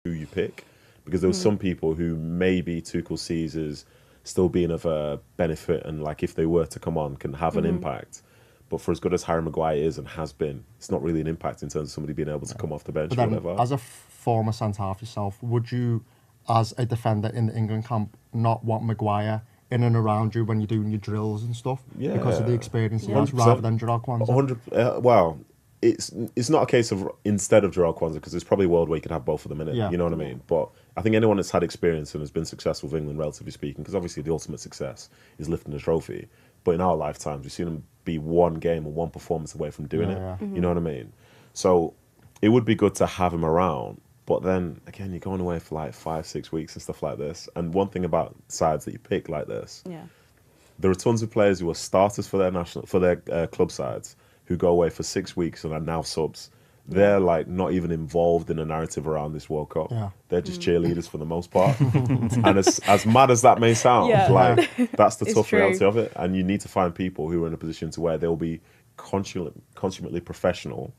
who you pick, because there was some people who maybe Tuchel sees as still being of a benefit, and like if they were to come on, can have an impact. But for as good as Harry Maguire is and has been, it's not really an impact in terms of somebody being able to come off the bench or whatever. As a former centre-half yourself, would you, as a defender in the England camp, not want Maguire in and around you when you're doing your drills and stuff? Yeah. Because of the experience he has, rather than Jarell Quansah? 100. Well, it's not a case of instead of Jarell Quansah, because there's probably a world where you could have both of them in it. You know what I mean? But I think anyone that's had experience and has been successful with England, relatively speaking, because obviously the ultimate success is lifting the trophy. But in our lifetimes, we've seen them be one game or one performance away from doing it. You know what I mean? So it would be good to have him around. But then, again, you're going away for like 5-6 weeks and stuff like this. And one thing about sides that you pick like this, there are tons of players who are starters for their club sides who go away for 6 weeks and are now subs. They're like not even involved in a narrative around this World Cup. They're just cheerleaders for the most part. And as mad as that may sound, like that's the tough reality of it. And you need to find people who are in a position to where they'll be consummately professional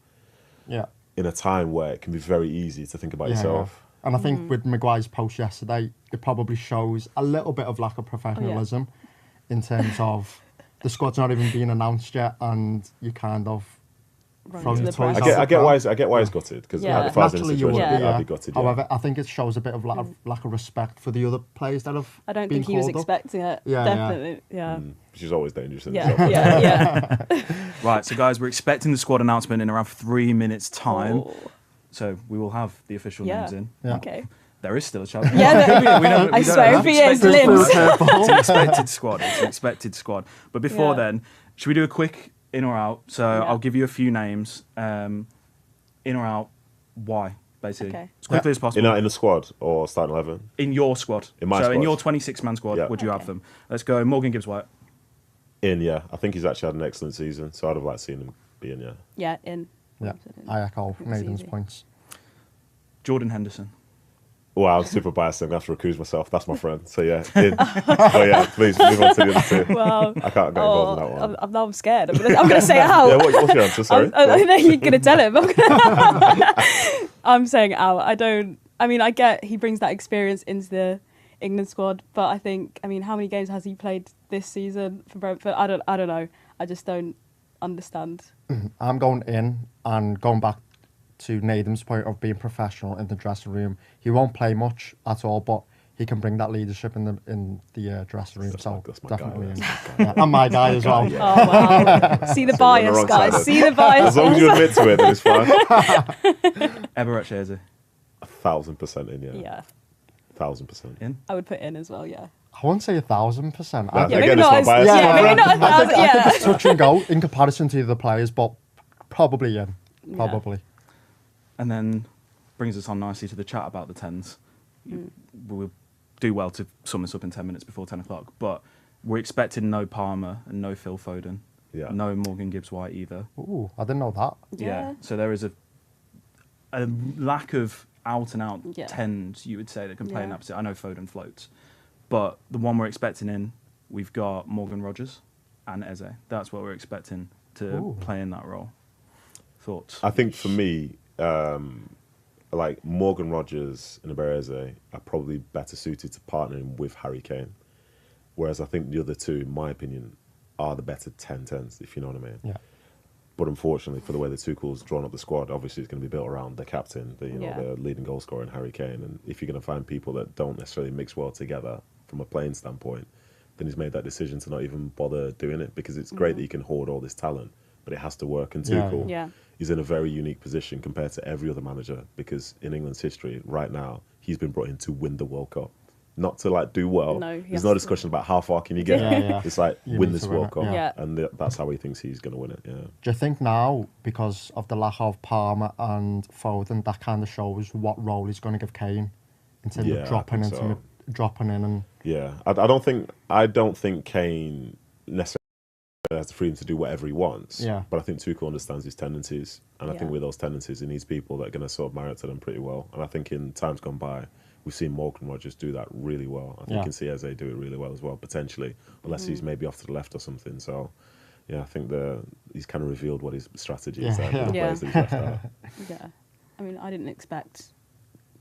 in a time where it can be very easy to think about yourself. And I think with Maguire's post yesterday, it probably shows a little bit of lack of professionalism in terms of the squad's not even being announced yet, and you kind of throwing the toys out. I get why he's gutted, because if I was in a situation, I'd be gutted. However, I think it shows a bit of lack of respect for the other players that have. I don't think he was expecting it. Definitely, Which is always dangerous. Right, so guys, we're expecting the squad announcement in around 3 minutes' time. So we will have the official names in. Okay. There is still a chance. I swear, if he is limbs. It's an expected squad. It's an expected squad. But before then, should we do a quick in or out? So I'll give you a few names. In or out, why, basically. Okay. As quickly as possible. In the squad or starting 11? In your squad. In my squad. So in your 26-man squad, would you have them? Let's go. Morgan Gibbs-White. I think he's actually had an excellent season, so I'd have liked seeing him be in, Yeah, in. Yeah, I echo Nathan's points. Jordan Henderson. Well, I'm super biased. I'm going to have to recuse myself. That's my friend. So, in. But please move on to the other two. Well, I can't get involved in that one. I'm scared. I'm going to say out. What's your answer? Sorry. I know you're going to tell him. I'm saying out. I get he brings that experience into the England squad, but I think, how many games has he played this season for Brentford? I don't know. I just don't understand. I'm going in, and going back to Nathan's point of being professional in the dressing room. He won't play much at all, but he can bring that leadership in the dressing room. That's definitely and my guy as well. Oh wow! See the bias, guys. See the bias. As long as you admit to it, then it's fine. Everett Ezri. 1,000% in. Yeah. 1,000% in. I would put in as well. Yeah. I won't say 1,000%. Maybe not as 1,000. I think it's touch and go in comparison to the other players, but probably in. Probably. And then brings us on nicely to the chat about the 10s. We'll do well to sum this up in 10 minutes before 10 o'clock, but we're expecting no Palmer and no Phil Foden. No Morgan Gibbs-White either. Ooh, I didn't know that. Yeah. So there is a lack of out-and-out 10s, you would say, that can play in that position. I know Foden floats. But the one we're expecting in, we've got Morgan Rogers and Eze. That's what we're expecting to play in that role. Thoughts? I think for me, like Morgan Rogers and Eze are probably better suited to partnering with Harry Kane. Whereas I think the other two, in my opinion, are the better 10s, if you know what I mean. Yeah. But unfortunately, for the way the Tuchel's drawn up the squad, obviously it's going to be built around the captain, the leading goal scorer in Harry Kane. And if you're going to find people that don't necessarily mix well together from a playing standpoint, then he's made that decision to not even bother doing it, because it's great that you can hoard all this talent, but it has to work. And Tuchel is in a very unique position compared to every other manager, because in England's history right now, he's been brought in to win the World Cup. Not to like do well. There's no discussion about how far can you get. It's like win this World Cup, and that's how he thinks he's going to win it. Yeah. Do you think now, because of the lack of Palmer and Foden, that kind of shows what role he's going to give Kane in terms of dropping in and? Yeah, I don't think Kane necessarily has the freedom to do whatever he wants. Yeah. But I think Tuchel understands his tendencies, and I think with those tendencies, he needs people that are going to sort of marry to them pretty well. And I think in times gone by, we've seen Morgan Rogers do that really well. I think you can see Eze do it really well as well, potentially, unless he's maybe off to the left or something. So, yeah, I think he's kind of revealed what his strategy is there for the players that he's left out. Yeah. I didn't expect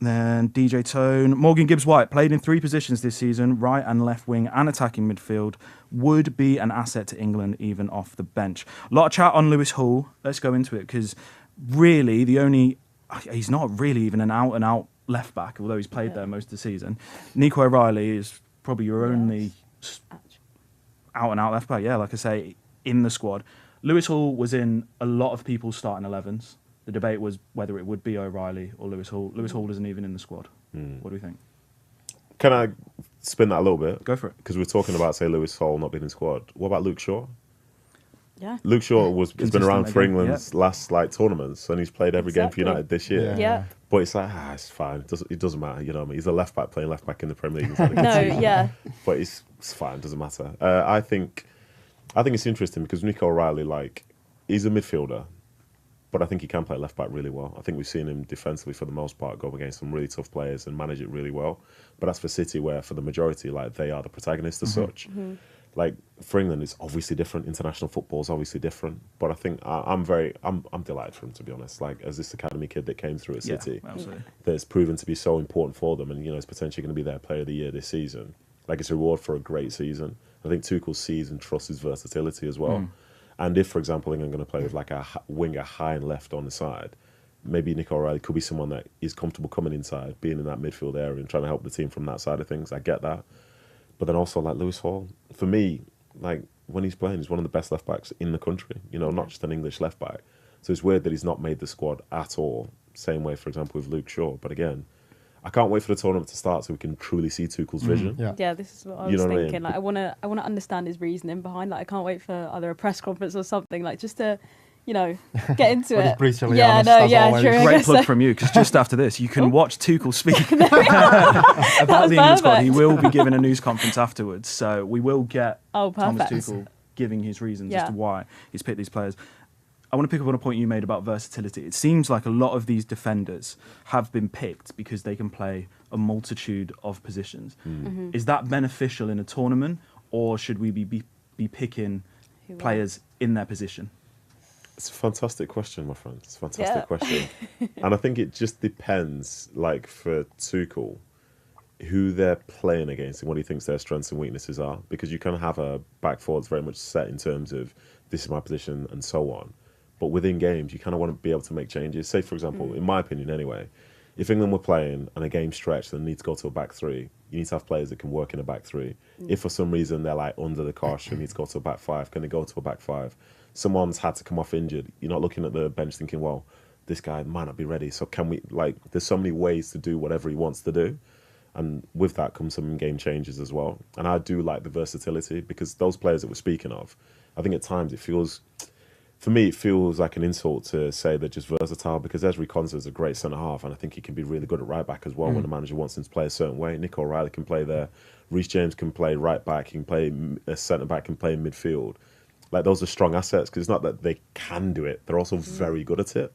Then DJ Tone. Morgan Gibbs-White played in 3 positions this season, right and left wing and attacking midfield. Would be an asset to England even off the bench. A lot of chat on Lewis Hall. Let's go into it because really he's not really even an out-and-out left back, although he's played there most of the season. Nico O'Reilly is probably your only out-and-out left back, like I say, in the squad. Lewis Hall was in a lot of people's starting 11s. The debate was whether it would be O'Reilly or Lewis Hall. Lewis Hall isn't even in the squad. What do we think? Can I spin that a little bit? Go for it. Because we're talking about, say, Lewis Hall not being in the squad. What about Luke Shaw? Yeah. Luke Shaw has been around for England's last tournaments, and he's played every game for United this year. Yeah. But it's like, it's fine. It doesn't matter. You know what I mean? He's a left back playing left back in the Premier League. But it's fine. Doesn't matter. I think it's interesting because Nico O'Reilly, he's a midfielder, but I think he can play left back really well. I think we've seen him defensively for the most part go up against some really tough players and manage it really well. But that's for City, where for the majority, they are the protagonists as such. For England, it's obviously different. International football is obviously different. But I think I'm delighted for him, to be honest. As this academy kid that came through at City, that's proven to be so important for them, and is potentially going to be their player of the year this season. It's a reward for a great season. I think Tuchel sees and trusts his versatility as well. And if, for example, England are going to play with a winger high and left on the side, maybe Nico O'Reilly could be someone that is comfortable coming inside, being in that midfield area and trying to help the team from that side of things. I get that. But then also, Lewis Hall, for me, when he's playing, he's one of the best left backs in the country, not just an English left back. So it's weird that he's not made the squad at all. Same way, for example, with Luke Shaw. But again, I can't wait for the tournament to start so we can truly see Tuchel's vision. Yeah, this is what I was thinking. I want to understand his reasoning behind. I can't wait for either a press conference or something, just to, get into it. Brutally honest, true. Great plug from you, because just after this, you can watch Tuchel speak about the England squad. He will be giving a news conference afterwards, so we will get Thomas Tuchel giving his reasons as to why he's picked these players. I want to pick up on a point you made about versatility. It seems like a lot of these defenders have been picked because they can play a multitude of positions. Is that beneficial in a tournament, or should we be picking players in their position? It's a fantastic question, my friend. It's a fantastic question. And I think it just depends, for Tuchel, who they're playing against and what he thinks their strengths and weaknesses are. Because you can have a back four that's very much set in terms of this is my position and so on. But within games, you kind of want to be able to make changes. Say, for example, in my opinion anyway, if England were playing and a game stretched and need to go to a back three, you need to have players that can work in a back three. If for some reason they're under the cosh and need to go to a back five, can they go to a back five? Someone's had to come off injured. You're not looking at the bench thinking, well, this guy might not be ready. So can we, there's so many ways to do whatever he wants to do. And with that comes some game changes as well. And I do like the versatility, because those players that we're speaking of, I think at times it feels like an insult to say they're just versatile, because Ezri Konsa is a great centre-half, and I think he can be really good at right-back as well when the manager wants him to play a certain way. Nico O'Reilly can play there. Reece James can play right-back. He can play a centre-back, can play in midfield. Those are strong assets, because it's not that they can do it. They're also very good at it.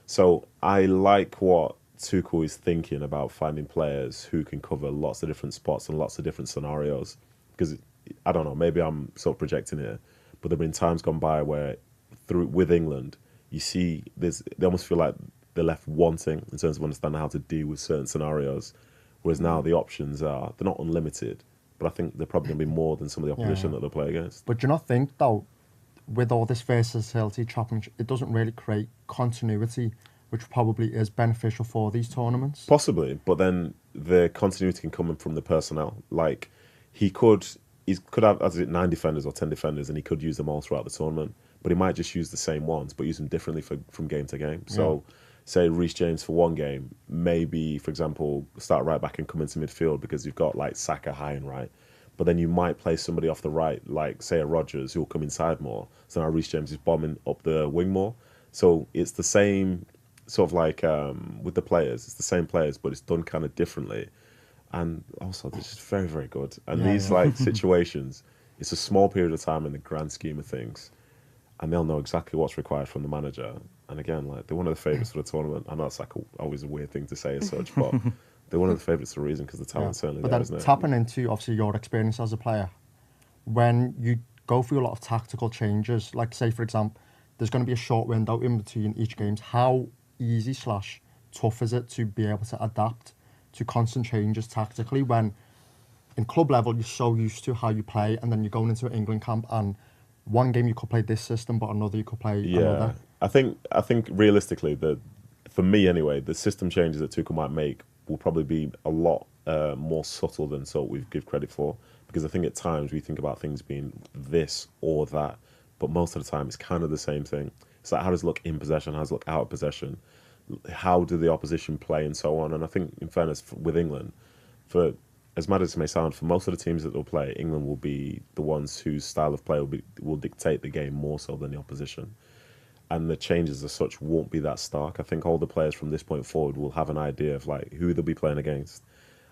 So I like what Tuchel is thinking about finding players who can cover lots of different spots and lots of different scenarios. Because, I don't know, maybe I'm sort of projecting here, but there have been times gone by where with England, you see they almost feel like they're left wanting in terms of understanding how to deal with certain scenarios, whereas now the options they're not unlimited, but I think they're probably going to be more than some of the opposition that they'll play against. But do you not think, though, with all this versatility, it doesn't really create continuity, which probably is beneficial for these tournaments? Possibly, but then the continuity can come in from the personnel. He could have 9 defenders or 10 defenders, and he could use them all throughout the tournament. But he might just use the same ones, but use them differently from game to game. So, say Reece James for one game, maybe, for example, start right back and come into midfield because you've got Saka high and right. But then you might play somebody off the right, say a Rodgers, who will come inside more. So now Reece James is bombing up the wing more. So it's the same, sort of with the players, it's the same players, but it's done kind of differently. And also, they're just very, very good. And these situations, it's a small period of time in the grand scheme of things. And they'll know exactly what's required from the manager. And again, they're one of the favourites for the tournament. I know it's always a weird thing to say as such, but they're one of the favourites for a reason, because the talent's certainly there, isn't it? But tapping into, obviously, your experience as a player, when you go through a lot of tactical changes, say, for example, there's going to be a short window in between each games, how easy / tough is it to be able to adapt to constant changes tactically when in club level you're so used to how you play, and then you're going into an England camp and one game you could play this system, but another you could play another. I think realistically, for me anyway, the system changes that Tuchel might make will probably be a lot more subtle than we give credit for, because I think at times we think about things being this or that, but most of the time it's kind of the same thing. It's like, how does it look in possession, how does it look out of possession, how do the opposition play, and so on. And I think, in fairness, with England, for as mad as it may sound, for most of the teams that they'll play, England will be the ones whose style of play will dictate the game more so than the opposition. And the changes as such won't be that stark. I think all the players from this point forward will have an idea of like who they'll be playing against,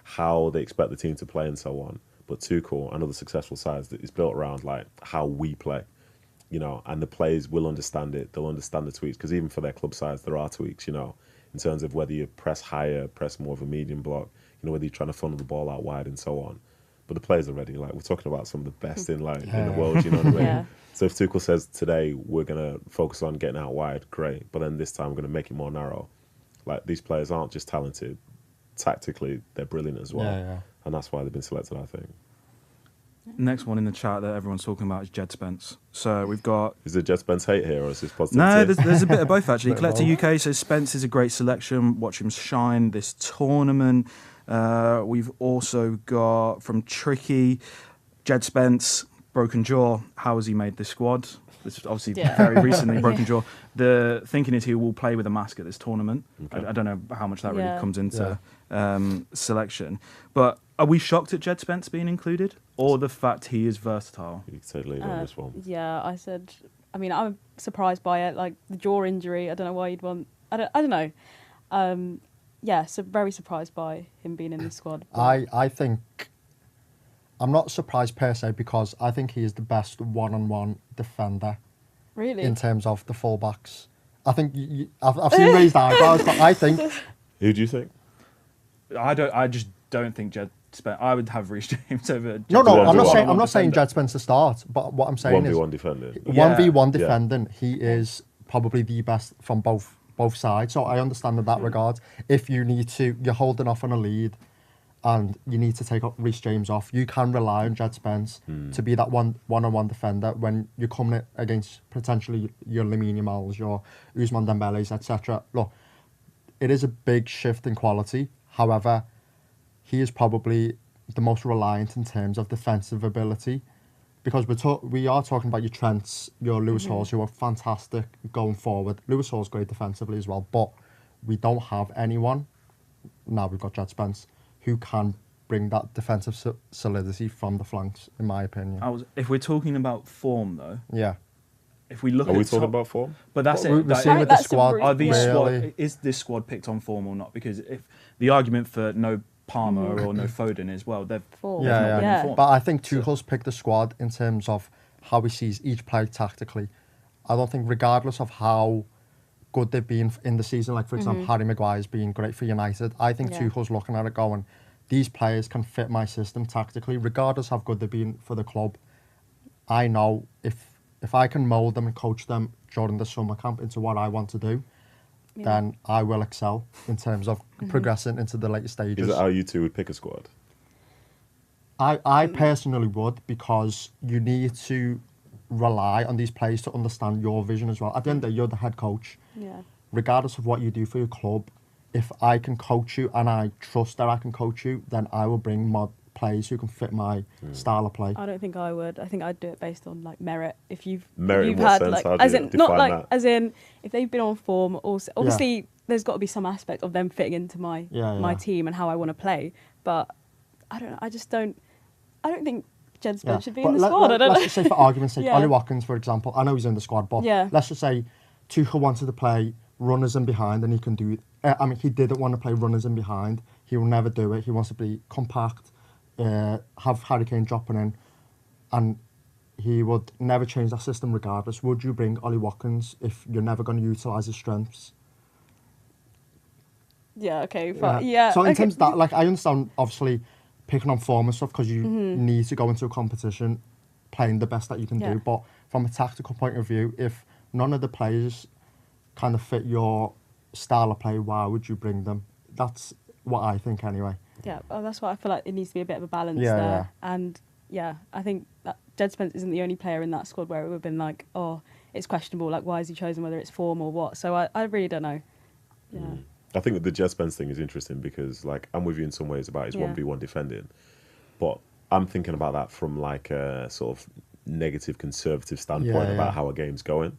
how they expect the team to play, and so on. But Tuchel and other successful sides that is built around like how we play, you know, and the players will understand it. They'll understand the tweaks, because even for their club sides, there are tweaks, you know, in terms of whether you press higher, press more of a medium block, you know, whether you're trying to funnel the ball out wide and so on. But the players are ready. Like, we're talking about some of the best in the world, you know what I mean? Yeah. So if Tuchel says today we're going to focus on getting out wide, great. But then this time we're going to make it more narrow. Like, these players aren't just talented. Tactically, they're brilliant as well. Yeah. And that's why they've been selected, I think. Next one in the chat that everyone's talking about is Djed Spence. So we've got... Is it Djed Spence hate here, or is this positive? No, there's a bit of both, actually. Bit of Collector UK says Spence is a great selection. Watch him shine this tournament. We've also got from Tricky, Djed Spence, broken jaw. How has he made the squad? This is obviously very recently, broken jaw. The thinking is he will play with a mask at this tournament. Okay. I don't know how much that really comes into selection. But are we shocked at Djed Spence being included, or the fact he is versatile? You can take the lead on this one. Yeah, I'm surprised by it. Like, the jaw injury, I don't know why you'd want... I don't know. So very surprised by him being in the squad. I think... I'm not surprised per se, because I think he is the best one-on-one defender. Really? In terms of the fullbacks. I think I've seen raised eyebrows, but I think... Who do you think? I just don't think Djed Spence... I would have Reece James over... No, I'm not saying Djed Spence to start, but what I'm saying 1v1 defending. 1v1 defending, he is probably the best from both sides. So I understand in that regard. If you're holding off on a lead and you need to take Reece James off, you can rely on Djed Spence to be that one-on-one defender when you're coming against potentially your Lamine Yamals, your Ousmane Dembélés, etc. Look, it is a big shift in quality. However, he is probably the most reliant in terms of defensive ability, because we are talking about your Trents, your Lewis Halls, who are fantastic going forward. Lewis Hall's great defensively as well, but we don't have anyone. Now we've got Djed Spence, who can bring that defensive solidity from the flanks, in my opinion. If we're talking about form, though... Yeah. If we look Are we talking about form? But that's it. We're seeing with the squad. Is this squad picked on form or not? Because if the argument for no Palmer or no Foden is, well, they've not been in form. But I think Tuchel's picked the squad in terms of how he sees each player tactically. I don't think, regardless of how good they've been in the season, like, for example, Harry Maguire's been great for United, I think Tuchel's looking at it going, these players can fit my system tactically, regardless of how good they've been for the club. I know if I can mould them and coach them during the summer camp into what I want to do, then I will excel in terms of progressing into the later stages. Is it how you two would pick a squad? I personally would, because you need to rely on these players to understand your vision as well. At the end of the day, you're the head coach. Yeah. Regardless of what you do for your club, if I can coach you and I trust that I can coach you, then I will bring my players who can fit my style of play. I don't think I would. I think I'd do it based on like merit. If you've merit, you've in what had sense? like How do as you in define not like that? as in if they've been on form. Also, obviously, there's got to be some aspect of them fitting into my my team and how I want to play. But I don't know. I don't think Djed Spence should be in the squad. Let's just say, for argument's sake, Ollie Watkins, for example. I know he's in the squad, but let's just say Tuchel wanted to play runners in behind, and he can do it. I mean, he didn't want to play runners in behind. He will never do it. He wants to be compact, have Harry Kane dropping in, and he would never change that system regardless. Would you bring Ollie Watkins if you're never going to utilise his strengths? Yeah, okay. So in terms of that, like, I understand, obviously, picking on form and stuff, because you need to go into a competition playing the best that you can do. But from a tactical point of view, if none of the players kind of fit your style of play, why would you bring them? That's what I think anyway. Yeah, well, that's why I feel like it needs to be a bit of a balance there. And yeah, I think that Djed Spence isn't the only player in that squad where it would have been like, oh, it's questionable, like why is he chosen, whether it's form or what. So I really don't know. Yeah. I think that the Djed Spence thing is interesting because like I'm with you in some ways about his 1v1 defending, but I'm thinking about that from like a sort of negative conservative standpoint about how a game's going,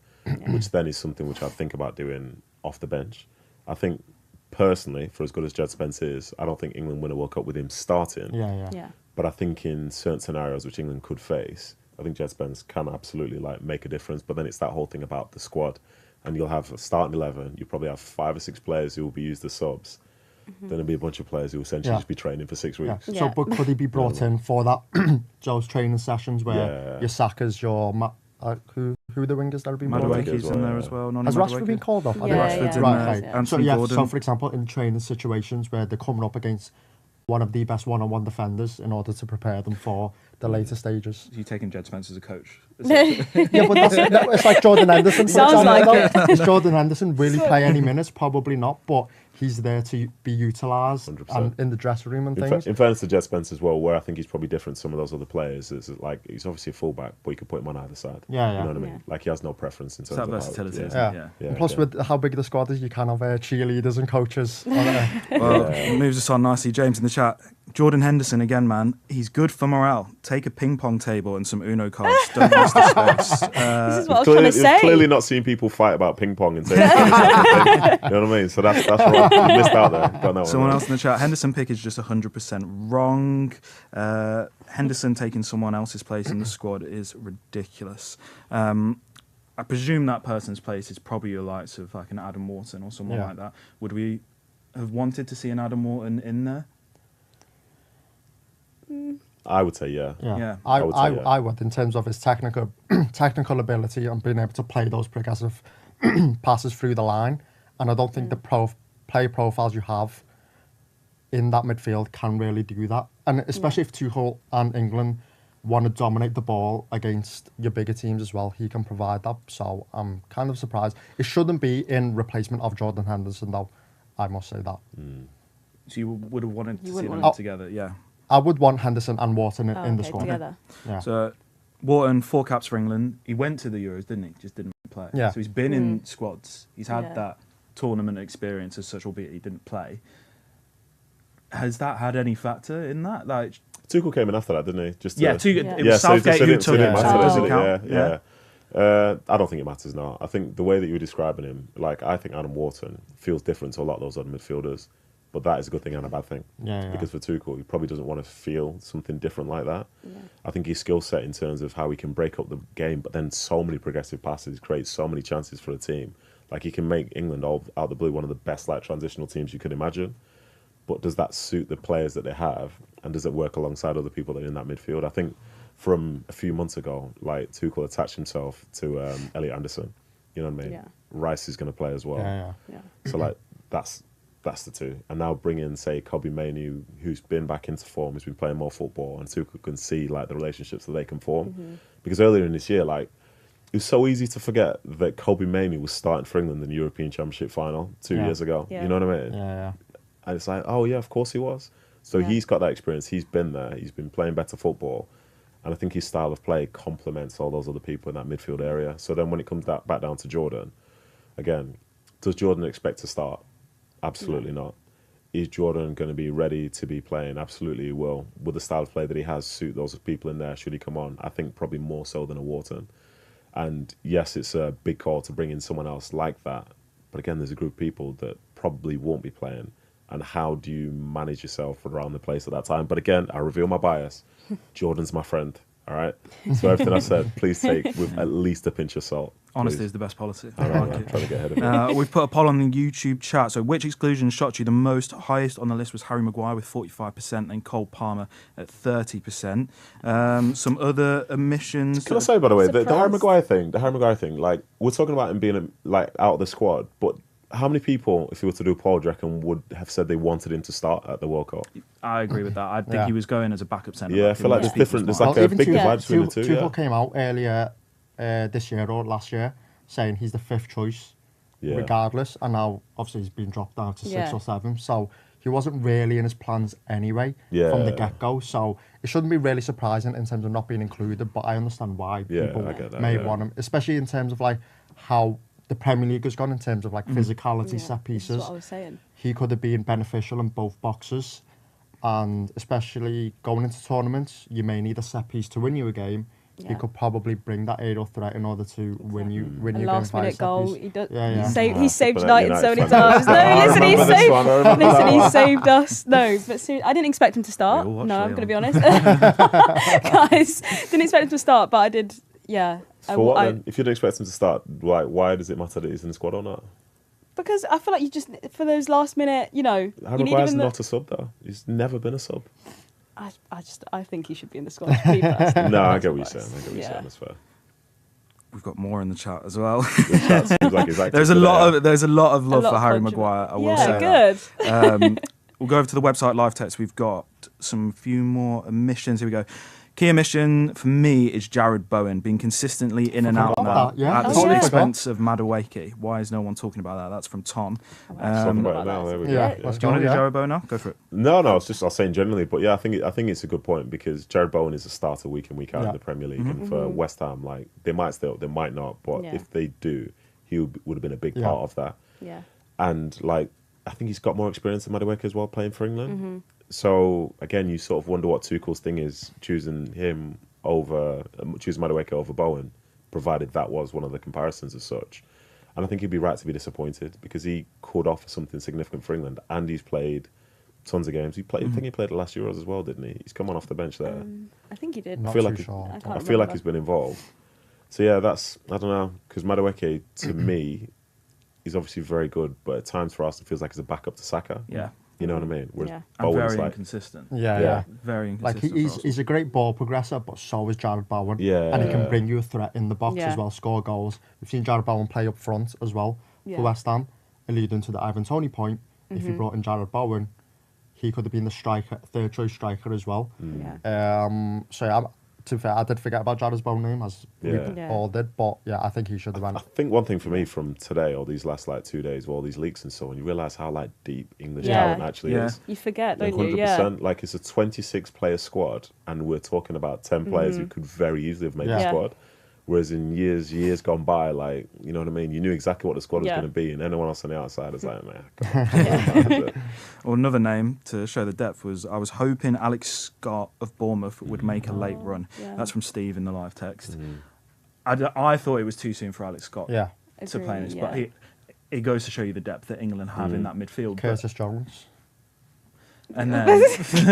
which then is something which I think about doing off the bench. I think personally, for as good as Djed Spence is, I don't think England win a World Cup with him starting. Yeah. But I think in certain scenarios which England could face, I think Djed Spence can absolutely like make a difference. But then it's that whole thing about the squad, and you'll have a starting 11. You probably have 5 or 6 players who will be used as subs. Then there'll be a bunch of players who will essentially just be training for 6 weeks. So, but could he be brought in for that those training sessions where your Sakas, your who are the wingers that have been brought in? Madueke's in there as well. Has Rashford been called off? Rashford's in there. And so for example, in training situations where they're coming up against one of the best one-on-one defenders in order to prepare them for the later stages. You taking Djed Spence as a coach? Yeah, but it's like Jordan Henderson. Sounds like it. Does Jordan Henderson really play any minutes? Probably not, but he's there to be utilised and in the dressing room and things. In fairness to Djed Spence as well, where I think he's probably different to some of those other players is like he's obviously a fullback, but you could put him on either side. Yeah. You know what I mean? Like he has no preference in terms of versatility. And plus, with how big the squad is, you can have cheerleaders and coaches. Moves us on nicely. James in the chat. Jordan Henderson again, man. He's good for morale. Take a ping pong table and some Uno cards. Don't waste the space. This is what I was trying to say. You've clearly not seen people fight about ping pong and say, you know what I mean? So that's wrong. You missed out there. Someone else in the chat. Henderson pick is just 100% wrong. Henderson taking someone else's place in the squad is ridiculous. I presume that person's place is probably your likes of like an Adam Wharton or someone like that. Would we have wanted to see an Adam Wharton in there? I would say yeah. I would, in terms of his technical ability and being able to play those progressive passes through the line. And I don't think the play profiles you have in that midfield can really do that. And especially if Tuchel and England want to dominate the ball against your bigger teams as well, he can provide that. So I'm kind of surprised. It shouldn't be in replacement of Jordan Henderson, though. I must say that. So you would have wanted to see them together, yeah. I would want Henderson and Wharton in the squad. Together. Yeah. So Wharton, 4 caps for England. He went to the Euros, didn't he? Just didn't play. Yeah. So he's been in squads. He's had that tournament experience as such, albeit he didn't play. Has that had any factor in that? Like Tuchel came in after that, didn't he? It was Southgate who took it. I don't think it matters now. I think the way that you were describing him, like I think Adam Wharton feels different to a lot of those other midfielders. But that is a good thing and a bad thing. Because for Tuchel, he probably doesn't want to feel something different like that. I think his skill set in terms of how he can break up the game, but then so many progressive passes, create so many chances for the team. Like he can make England out of the blue one of the best like transitional teams you could imagine. But does that suit the players that they have? And does it work alongside other people that are in that midfield? I think from a few months ago, like Tuchel attached himself to Elliot Anderson. You know what I mean? Yeah. Rice is going to play as well. So like that's the two. And now bring in, say, Kobbie Mainoo, who's been back into form, who's been playing more football, and Tuchel can see like the relationships that they can form. Because earlier in this year, like it was so easy to forget that Kobbie Mainoo was starting for England in the European Championship final 2 years ago. You know what I mean? And it's like, oh yeah, of course he was. So he's got that experience. He's been there. He's been playing better football. And I think his style of play complements all those other people in that midfield area. So then when it comes back down to Jordan, again, does Jordan expect to start? Absolutely not. Is Jordan going to be ready to be playing? Absolutely he will. Will the style of play that he has suit those people in there should he come on? I think probably more so than a Wharton. And yes, it's a big call to bring in someone else like that. But again, there's a group of people that probably won't be playing. And how do you manage yourself around the place at that time? But again, I reveal my bias. Jordan's my friend. All right. So everything I said, please take with at least a pinch of salt. Honesty is the best policy. I know, I'm trying to get ahead of it. We've put a poll on the YouTube chat. So which exclusion shocked you the most? Highest on the list was Harry Maguire with 45%, and Cole Palmer at 30%. Some other omissions. Can I say, by the way, the Harry Maguire thing, like, we're talking about him being like out of the squad, but how many people, if he were to do a poll, do you reckon would have said they wanted him to start at the World Cup? I agree with that. I think he was going as a backup centre. Yeah, I feel like there's different. There's like a big divide between the two. Tuchel came out earlier this year or last year saying he's the 5th choice regardless. And now, obviously, he's been dropped down to 6 or 7. So he wasn't really in his plans anyway from the get-go. So it shouldn't be really surprising in terms of not being included. But I understand why people may want him, especially in terms of like how the Premier League has gone in terms of like physicality, set pieces. That's what I was saying. He could have been beneficial in both boxes. And especially going into tournaments, you may need a set piece to win you a game. Yeah. He could probably bring that aerial threat in order to win you a last game. Minute goal. He does. He saved United so many times. No, he saved us. No, but I didn't expect him to start. No, I'm going to be honest, guys. Didn't expect him to start, but I did. Yeah. For what then? If you didn't expect him to start, why does it matter that he's in the squad or not? Because I feel like you just, for those last minute, Harry Maguire's not a sub though. He's never been a sub. I think he should be in the squad. No, I get what you're saying. That's fair. We've got more in the chat as well. There's a lot of love for Harry Maguire. I will say good. That. We'll go over to the website live text. We've got some few more omissions. Here we go. Key omission for me is Jarrod Bowen being consistently in and out now at the expense of Madueke. Why is no one talking about that? That's from Tom. Talking about it now. There we go. Do you want to do Jarrod Bowen now? Go for it. No, I was saying generally, but I think it's a good point because Jarrod Bowen is a starter week in, week out in the Premier League, and for West Ham, like they might still, they might not, but if they do, he would have been a big part of that. Yeah. And like I think he's got more experience than Madueke as well playing for England. So again, you sort of wonder what Tuchel's thing is choosing Madueke over Bowen, provided that was one of the comparisons as such. And I think he'd be right to be disappointed because he could offer something significant for England, and he's played tons of games. I think he played the last Euros as well, didn't he? He's come on off the bench there. I think he did. I feel like he's been involved. So yeah, I don't know, because Madueke to me is obviously very good, but at times for us it feels like he's a backup to Saka. Yeah. You know what I mean? Whereas Bowen's very inconsistent. Very inconsistent. Like he's a great ball progressor, but so is Jarrod Bowen. And he can bring you a threat in the box as well, score goals. We've seen Jarrod Bowen play up front as well for West Ham, alluding to the Ivan Toney point. If you brought in Jarrod Bowen, he could have been the striker, third choice striker as well. To be fair, I did forget about Jarrod Bowen's name, as we all did, but I think he should have went. I think one thing for me from today, or these last 2 days, with all these leaks and so on, you realise how deep English talent actually is. You forget, don't 100%, you? Yeah. Like it's a 26-player squad, and we're talking about 10 players who could very easily have made the squad. Whereas in years gone by, like, you know what I mean? You knew exactly what the squad was going to be, and anyone else on the outside is like, man. Well, another name to show the depth was, I was hoping Alex Scott of Bournemouth would make a late run. That's from Steve in the live text. I thought it was too soon for Alex Scott to play in this, but it goes to show you the depth that England have in that midfield. Curtis Jones. And then no, that's so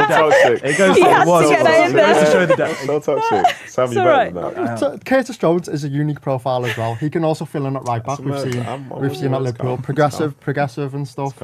toxic. It goes to show the depth. So toxic. Sam, you better than that. Curtis Jones is a unique profile as well. He can also fill in at right back. We've seen at Liverpool, progressive and stuff.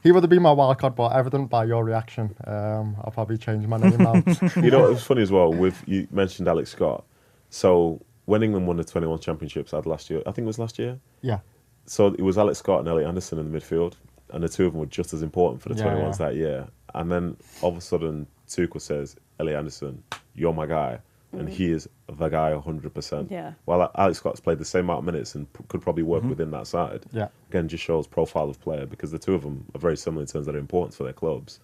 He would have been my wild card, but evident by your reaction, I'll probably change my name now. You know, it was funny as well. You mentioned Alex Scott. So when England won the 21 championships last year, I think it was last year. Yeah. So it was Alex Scott and Elliot Henderson in the midfield. And the two of them were just as important for the 21s that year. And then all of a sudden, Tuchel says, Elliot Henderson, you're my guy. And he is the guy 100%. Yeah. While Alex Scott's played the same amount of minutes and could probably work within that side. Yeah. Again, just shows profile of player, because the two of them are very similar in terms of their importance for their clubs.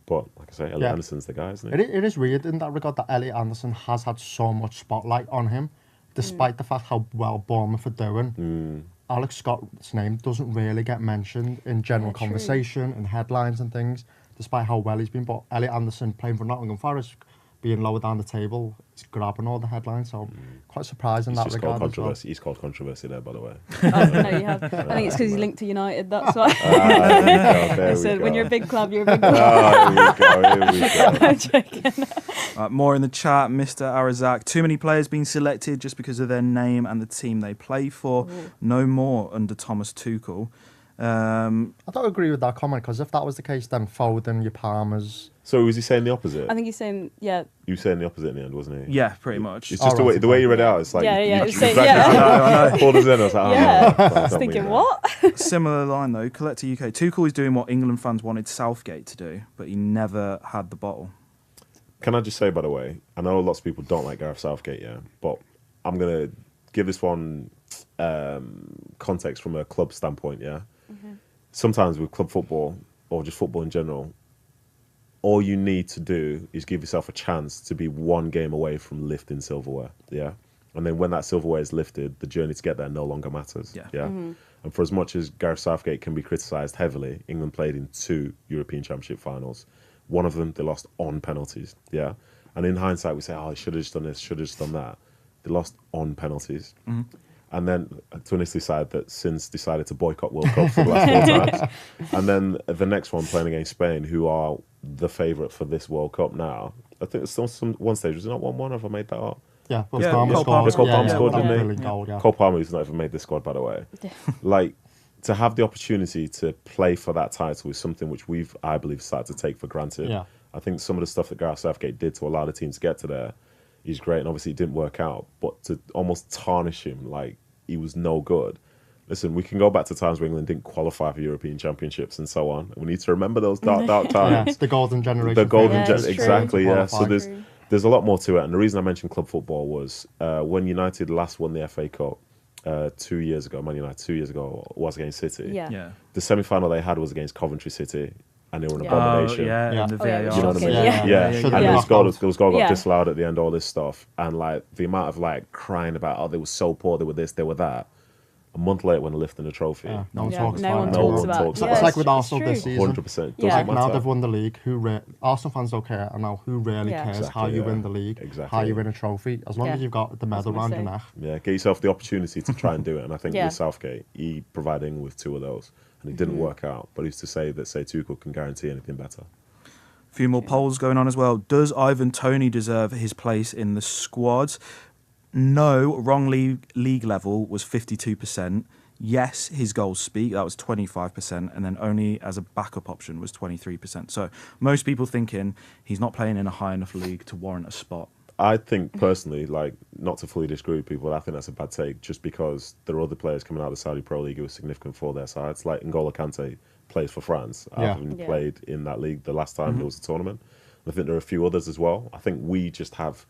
But like I say, Elliot Henderson's the guy, isn't he? It is weird in that regard that Elliot Henderson has had so much spotlight on him, despite the fact how well Bournemouth are doing. Alex Scott's name doesn't really get mentioned in general conversation and headlines and things, despite how well he's been. But Elliot Henderson playing for Nottingham Forest, being lower down the table, is grabbing all the headlines. So quite surprised in that regard. Controversy. He's called controversy there, by the way. No, you have. I think it's because he's linked to United. That's why. There we go. When you're a big club, you're a big club. Here we go. I'm joking. More in the chat, Mr. Arazak. Too many players being selected just because of their name and the team they play for. No more under Thomas Tuchel. I don't agree with that comment, because if that was the case, then Foden, your Palmers. So was he saying the opposite? I think he's saying, You were saying the opposite in the end, wasn't he? Yeah, pretty much. It's just the way you read it out. It's like I know. Pulled us in. I was like, I was thinking, what? Similar line though. Collector UK. Tuchel is doing what England fans wanted Southgate to do, but he never had the bottle. Can I just say, by the way, I know lots of people don't like Gareth Southgate, but I'm gonna give this one context from a club standpoint, yeah. Sometimes with club football or just football in general, all you need to do is give yourself a chance to be one game away from lifting silverware, yeah. And then when that silverware is lifted, the journey to get there no longer matters, yeah. And for as much as Gareth Southgate can be criticised heavily, England played in 2 European Championship finals. One of them they lost on penalties, yeah. And in hindsight, we say, oh, I should have just done this, should have just done that. They lost on penalties. And then to initially side that since decided to boycott World Cup for the last 4 times. And then the next one playing against Spain, who are the favourite for this World Cup now. I think it's some one stage, was it not 1-1? Have I made that up? Yeah, Cole Palmer scored, didn't he? Goal, yeah. Cole Palmer, who's not even made the squad, by the way. Like, to have the opportunity to play for that title is something which we've, I believe, started to take for granted. Yeah. I think some of the stuff that Gareth Southgate did to allow the team to get to there is great, and obviously it didn't work out, but to almost tarnish him like he was no good. Listen, we can go back to times where England didn't qualify for European Championships and so on. We need to remember those dark times. Yeah, the golden generation. The golden generation, exactly, yeah. So True. there's a lot more to it. And the reason I mentioned club football was when United last won the FA Cup 2 years ago, Man United 2 years ago, was against City. Yeah. The semi-final they had was against Coventry City, and they were an abomination. In the VAR. You know what I mean? Yeah. And this goal got Yeah. disallowed at the end, all this stuff. And like the amount of like crying about, oh, they were so poor, they were this, they were that. A month later when they're lifting the trophy. Yeah, no one Yeah, talks no about one it. talks about it. It's like with Arsenal true. this season. 100%. Yeah. Doesn't Now matter. they've won the league. Arsenal fans don't care, and now who really Yeah. cares Exactly, how you yeah. win the league, Exactly. how you win a trophy, as long Yeah. as you've got the medal gonna around your say. neck. Yeah, get yourself the opportunity to try and do it. And I think Yeah. with Southgate, he provided England with 2 of those. And it didn't work out. But who's to say that, say, Tuchel can guarantee anything better? A few more polls going on as well. Does Ivan Toney deserve his place in the squad? No, wrong league level was 52%. Yes, his goals speak. That was 25%. And then only as a backup option was 23%. So most people thinking he's not playing in a high enough league to warrant a spot. I think personally, like, not to fully disagree with people, I think that's a bad take just because there are other players coming out of the Saudi Pro League who are significant for their sides. Like N'Golo Kante plays for France. I haven't played in that league the last time there was a tournament. And I think there are a few others as well. I think we just have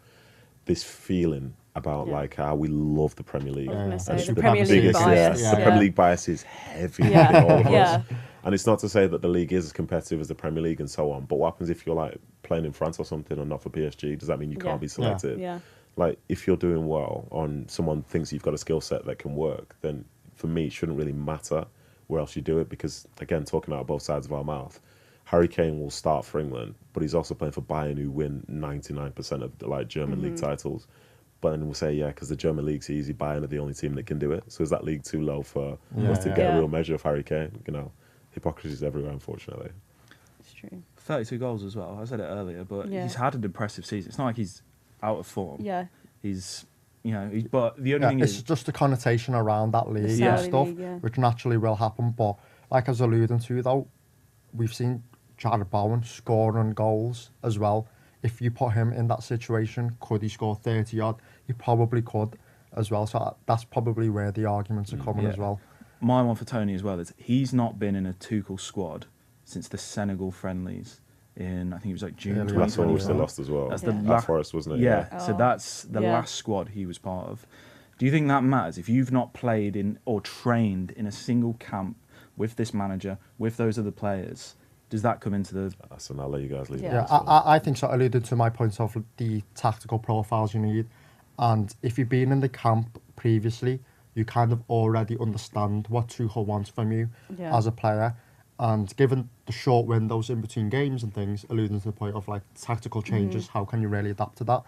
this feeling about like how we love the Premier League. I was gonna say, And the Premier League bias. the Premier League bias is heavy in all of us. And it's not to say that the league is as competitive as the Premier League and so on, but what happens if you're like playing in France or something or not for PSG? Does that mean you can't be selected? Yeah. Like, if you're doing well on someone thinks you've got a skill set that can work, then for me it shouldn't really matter where else you do it, because again, talking out of both sides of our mouth, Harry Kane will start for England, but he's also playing for Bayern, who win 99% of the like German league titles. But then we'll say, yeah, because the German league's easy, Bayern are the only team that can do it. So is that league too low for us to get a real measure of Harry Kane? You know, hypocrisy is everywhere, unfortunately. It's true. 32 goals as well. I said it earlier, but he's had an impressive season. It's not like he's out of form. Yeah. He's, but the only thing it's is, just the connotation around that league Saudi and stuff, league, which naturally will happen. But like I was alluding to, though, we've seen Jarell Bowen scoring goals as well. If you put him in that situation, could he score 30 odd? He probably could as well. So that's probably where the arguments are coming as well. My one for Toney as well is he's not been in a Tuchel squad since the Senegal friendlies in, I think it was like June. Last one which they lost as well. That's At Forest, wasn't it? Yeah. So that's the last squad he was part of. Do you think that matters if you've not played in or trained in a single camp with this manager, with those other players? Does that come into the... So I'll let you guys leave. Yeah, I think so. I alluded to my points of the tactical profiles you need. And if you've been in the camp previously, you kind of already understand what Tuchel wants from you as a player. And given the short windows in between games and things, alluding to the point of like tactical changes, how can you really adapt to that?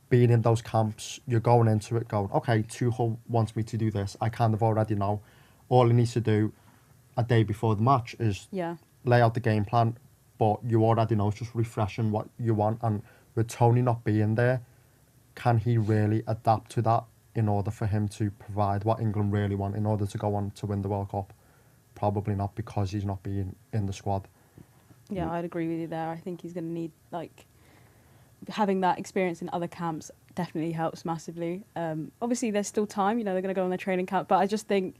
Being in those camps, you're going into it going, okay, Tuchel wants me to do this. I kind of already know. All he needs to do a day before the match is lay out the game plan, but you already know it's just refreshing what you want. And with Toney not being there, can he really adapt to that in order for him to provide what England really want in order to go on to win the World Cup? Probably not, because he's not being in the squad. Yeah, I'd agree with you there. I think he's going to need, like, having that experience in other camps definitely helps massively. Obviously, there's still time, they're going to go on their training camp, but I just think,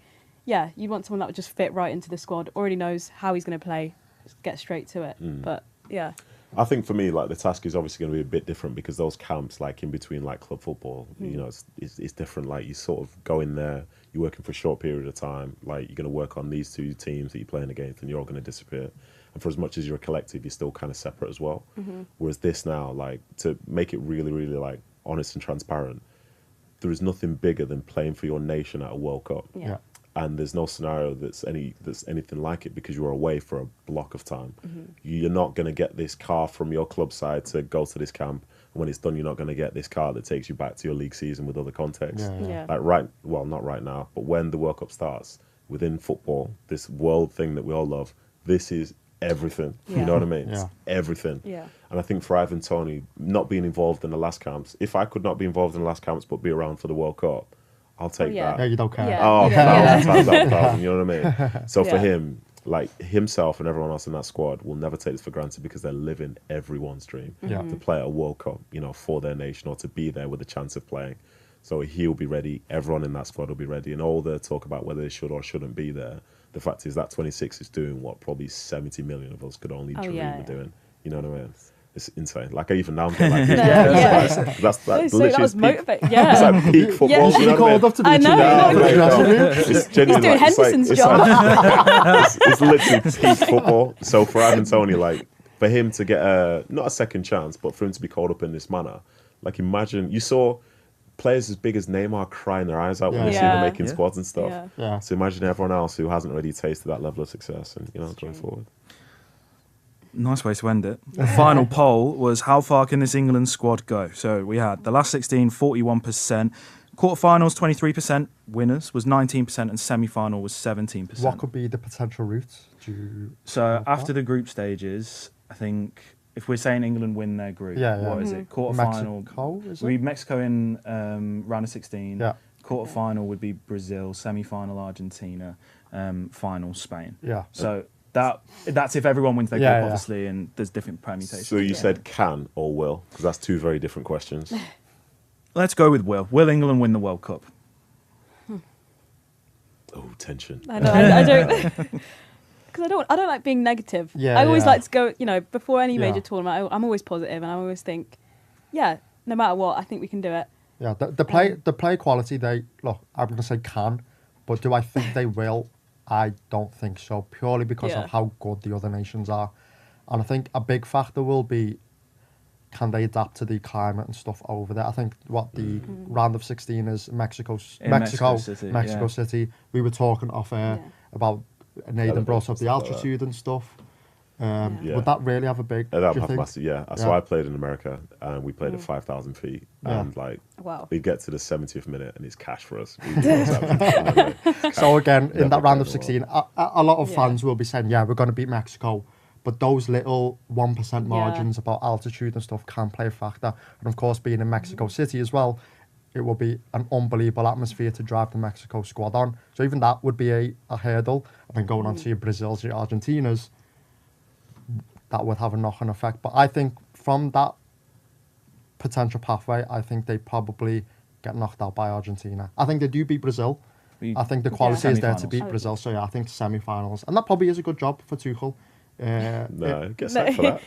you want someone that would just fit right into the squad, already knows how he's going to play, just get straight to it. But, I think for me, like the task is obviously going to be a bit different because those camps, like in between, like club football, you know, it's different. Like you sort of go in there, you're working for a short period of time. Like you're going to work on these two teams that you're playing against, and you're all going to disappear. And for as much as you're a collective, you're still kind of separate as well. Whereas this now, like to make it really, really like honest and transparent, there is nothing bigger than playing for your nation at a World Cup. Yeah. And there's no scenario that's anything like it because you're away for a block of time. You're not going to get this car from your club side to go to this camp. And when it's done, you're not going to get this car that takes you back to your league season with other contexts. Yeah. Like not right now, but when the World Cup starts, within football, this world thing that we all love, this is everything. You know what I mean? It's everything. Yeah. And I think for Ivan Toney, not being involved in the last camps, if I could not be involved in the last camps but be around for the World Cup, I'll take that. Yeah, you don't care. Yeah. Oh, Yeah. times out of 1,000, you know what I mean? So for Yeah. him, like himself and everyone else in that squad will never take this for granted because they're living everyone's dream to play at a World Cup, you know, for their nation or to be there with a chance of playing. So he'll be ready. Everyone in that squad will be ready. And all the talk about whether they should or shouldn't be there, the fact is that 26 is doing what probably 70 million of us could only dream of doing. You know what I mean? It's insane. Like even now I'm getting like that's literally that was peak. motivating. Yeah. It's like peak football. Yeah. You know what I mean? I know. It's genuinely doing like, Henderson's job. It's literally peak football. So for Ivan Toney, like for him to get not a second chance, but for him to be called up in this manner, like imagine you saw players as big as Neymar crying their eyes out when they see them making squads and stuff. Yeah. So imagine everyone else who hasn't already tasted that level of success and going forward. Nice way to end it. The final poll was how far can this England squad go? So we had the last 16, 41%. Quarterfinals, 23%. Winners was 19% and semi-final was 17%. What could be the potential routes? So after the group stages, I think if we're saying England win their group, what is it? Quarterfinal. Mexico, is it? Mexico in round of 16. Yeah. Quarterfinal would be Brazil. Semi-final Argentina. Final Spain. Yeah. So that's if everyone wins their group, obviously, and there's different permutations. So you said can or will, because that's two very different questions. Let's go with will. Will England win the World Cup? Oh, tension. I know. I don't. Because I don't like being negative. I always like to go. Before any major tournament, I'm always positive, and I always think, no matter what, I think we can do it. Yeah, the play quality. I'm going to say can, but do I think they will? I don't think so, purely because of how good the other nations are. And I think a big factor will be, can they adapt to the climate and stuff over there? I think what the round of 16 is Mexico City. We were talking off air about Nathan brought up the altitude and stuff. Would that really have a big? That would have massive. So I played in America and we played at 5,000 feet, and we'd get to the 70th minute and it's cash for us. So again, in that round of 16, a lot of fans will be saying, we're going to beat Mexico. But those little 1% margins about altitude and stuff can play a factor. And of course, being in Mexico City as well, it will be an unbelievable atmosphere to drive the Mexico squad on. So even that would be a hurdle. And then going on to your Brazils, your Argentinas, that would have a knock-on effect. But I think from that potential pathway, I think they probably get knocked out by Argentina. I think they do beat Brazil. I think the quality is there to beat Brazil. So I think semi-finals. And that probably is a good job for Tuchel. Get set for that.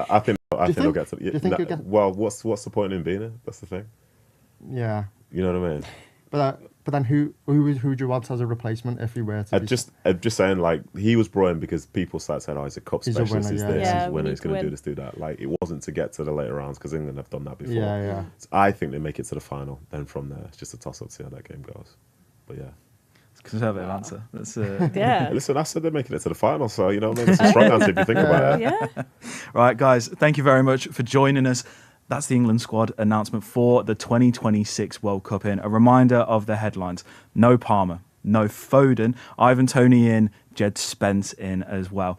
I think they'll get to it. Well, what's the point in being it? That's the thing. Yeah. You know what I mean? But then who would you want as a replacement if he were to? I'm just saying, like, he was brought in because people started saying, he's a cup specialist, he's this, he's a winner, he's going to do this, do that. Like, it wasn't to get to the later rounds because England have done that before. Yeah. So I think they make it to the final. Then from there, it's just a toss-up to see how that game goes. But it's a conservative answer. That's Listen, I said they're making it to the final, so you know what I mean? It's a strong answer if you think about it. Right, guys, thank you very much for joining us. That's the England squad announcement for the 2026 World Cup in. A reminder of the headlines. No Palmer, no Foden, Ivan Toney in, Djed Spence in as well.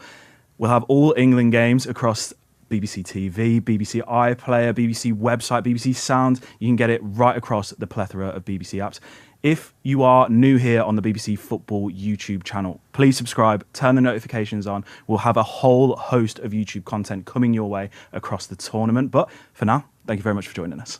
We'll have all England games across BBC TV, BBC iPlayer, BBC website, BBC Sound. You can get it right across the plethora of BBC apps. If you are new here on the BBC Football YouTube channel, please subscribe, turn the notifications on. We'll have a whole host of YouTube content coming your way across the tournament. But for now, thank you very much for joining us.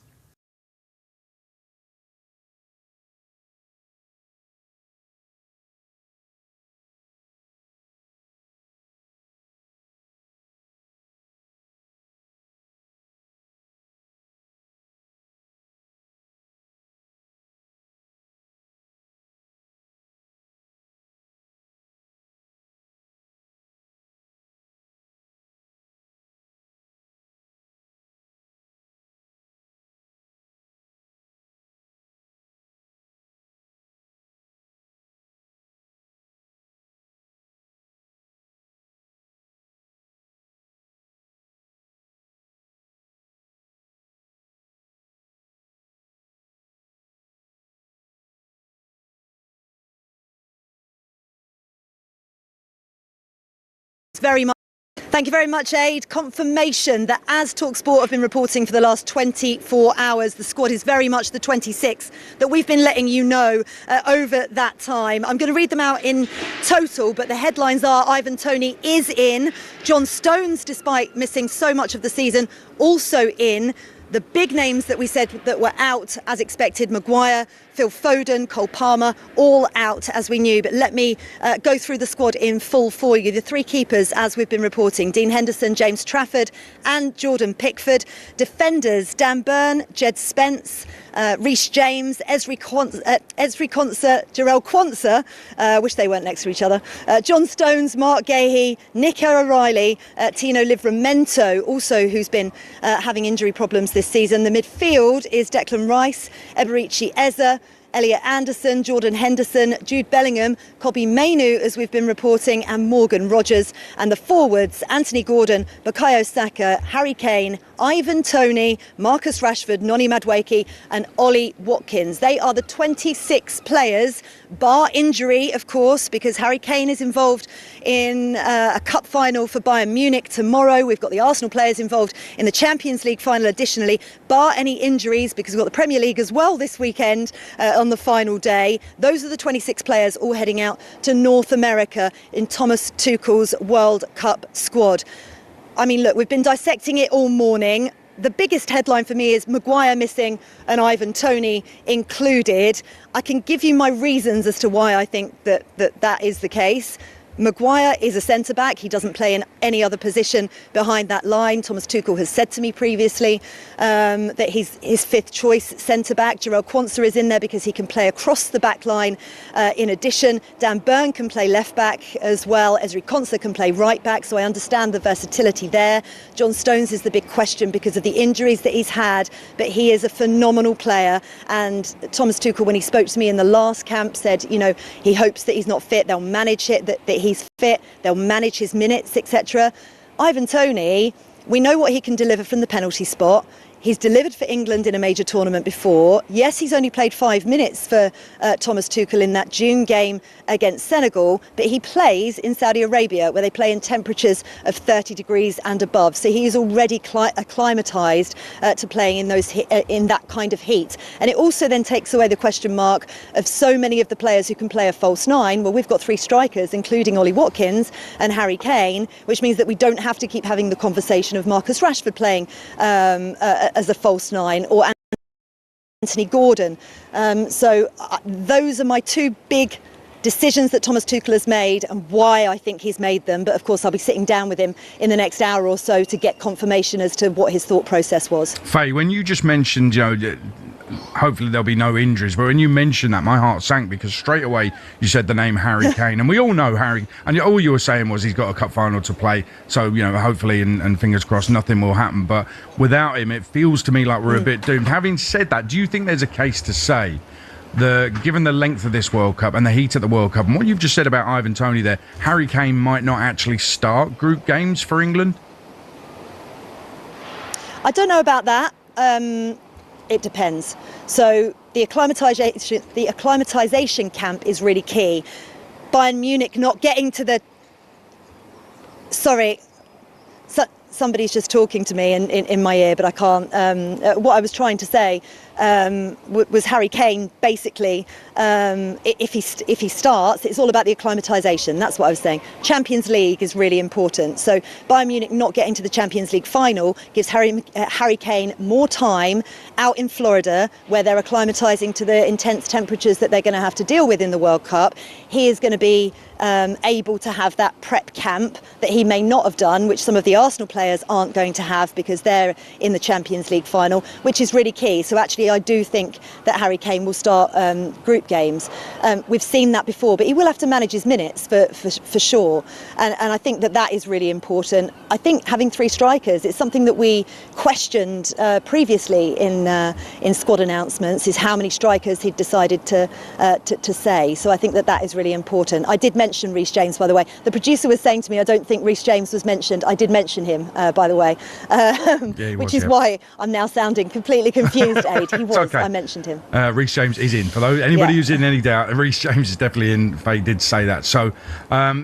very much. Thank you very much, Aid. Confirmation that as TalkSport have been reporting for the last 24 hours, the squad is very much the 26 that we've been letting you know over that time. I'm going to read them out in total, but the headlines are Ivan Toney is in. John Stones, despite missing so much of the season, also in. The big names that we said that were out as expected, Maguire, Phil Foden, Cole Palmer, all out as we knew. But let me go through the squad in full for you. The three keepers, as we've been reporting, Dean Henderson, James Trafford and Jordan Pickford. Defenders, Dan Burn, Djed Spence, Reece James, Ezri Konsa, Jarell Quansah, wish they weren't next to each other, John Stones, Marc Guehi, Nico O'Reilly, Tino Livramento, also who's been having injury problems this season. The midfield is Declan Rice, Eberechi Eze, Elliot Anderson, Jordan Henderson, Jude Bellingham, Kobbie Mainoo, as we've been reporting, and Morgan Rogers. And the forwards, Anthony Gordon, Bukayo Saka, Harry Kane, Ivan Toney, Marcus Rashford, Noni Madueke and Ollie Watkins. They are the 26 players, bar injury, of course, because Harry Kane is involved in a cup final for Bayern Munich tomorrow. We've got the Arsenal players involved in the Champions League final additionally, bar any injuries, because we've got the Premier League as well this weekend on the final day. Those are the 26 players all heading out to North America in Thomas Tuchel's World Cup squad. I mean, look, we've been dissecting it all morning. The biggest headline for me is Maguire missing and Ivan Toney included. I can give you my reasons as to why I think that is the case. Maguire is a centre-back. He doesn't play in any other position behind that line. Thomas Tuchel has said to me previously that he's his fifth choice centre-back. Jarell Quansah is in there because he can play across the back line. In addition, Dan Burn can play left-back as well. Ezri Konsa can play right-back, so I understand the versatility there. John Stones is the big question because of the injuries that he's had, but he is a phenomenal player. And Thomas Tuchel, when he spoke to me in the last camp, said, you know, he hopes that he's not fit. They'll manage it, that he's fit, they'll manage his minutes, etc. Ivan Toney, we know what he can deliver from the penalty spot. He's delivered for England in a major tournament before. Yes, he's only played 5 minutes for Thomas Tuchel in that June game against Senegal, but he plays in Saudi Arabia where they play in temperatures of 30 degrees and above. So he is already acclimatised to playing in that kind of heat. And it also then takes away the question mark of so many of the players who can play a false nine. Well, we've got 3 strikers, including Ollie Watkins and Harry Kane, which means that we don't have to keep having the conversation of Marcus Rashford playing as a false nine or Anthony Gordon. So those are my 2 big decisions that Thomas Tuchel has made and why I think he's made them. But of course, I'll be sitting down with him in the next hour or so to get confirmation as to what his thought process was. Faye, when you just mentioned, you know, hopefully there'll be no injuries, but when you mentioned that, my heart sank because straight away you said the name Harry Kane, and we all know Harry, and all you were saying was he's got a cup final to play, so, you know, hopefully and fingers crossed nothing will happen, but without him it feels to me like we're a bit doomed. Having said that, do you think there's a case to say given the length of this World Cup and the heat of the World Cup and what you've just said about Ivan Toney there, Harry Kane might not actually start group games for England? I don't know about that. It depends. So the acclimatisation camp is really key. Bayern Munich not getting to the... Sorry, somebody's just talking to me in my ear, but I can't... what I was trying to say was Harry Kane, basically, if he starts, it's all about the acclimatisation. That's what I was saying. Champions League is really important. So Bayern Munich not getting to the Champions League final gives Harry Kane more time out in Florida, where they're acclimatising to the intense temperatures that they're going to have to deal with in the World Cup. He is going to be able to have that prep camp that he may not have done, which some of the Arsenal players aren't going to have because they're in the Champions League final, which is really key. So actually I do think that Harry Kane will start group games. We've seen that before, but he will have to manage his minutes for sure. And I think that is really important. I think having 3 strikers, it's something that we questioned previously in squad announcements, is how many strikers he'd decided to say. So I think that is really important. I did mention Reece James, by the way. The producer was saying to me, I don't think Reece James was mentioned. I did mention him. by the way, which is yeah. why I'm now sounding completely confused, Aid. He was, okay. I mentioned him. Reece James is in. For anybody who's in any doubt, Reece James is definitely in. Faye did say that. So,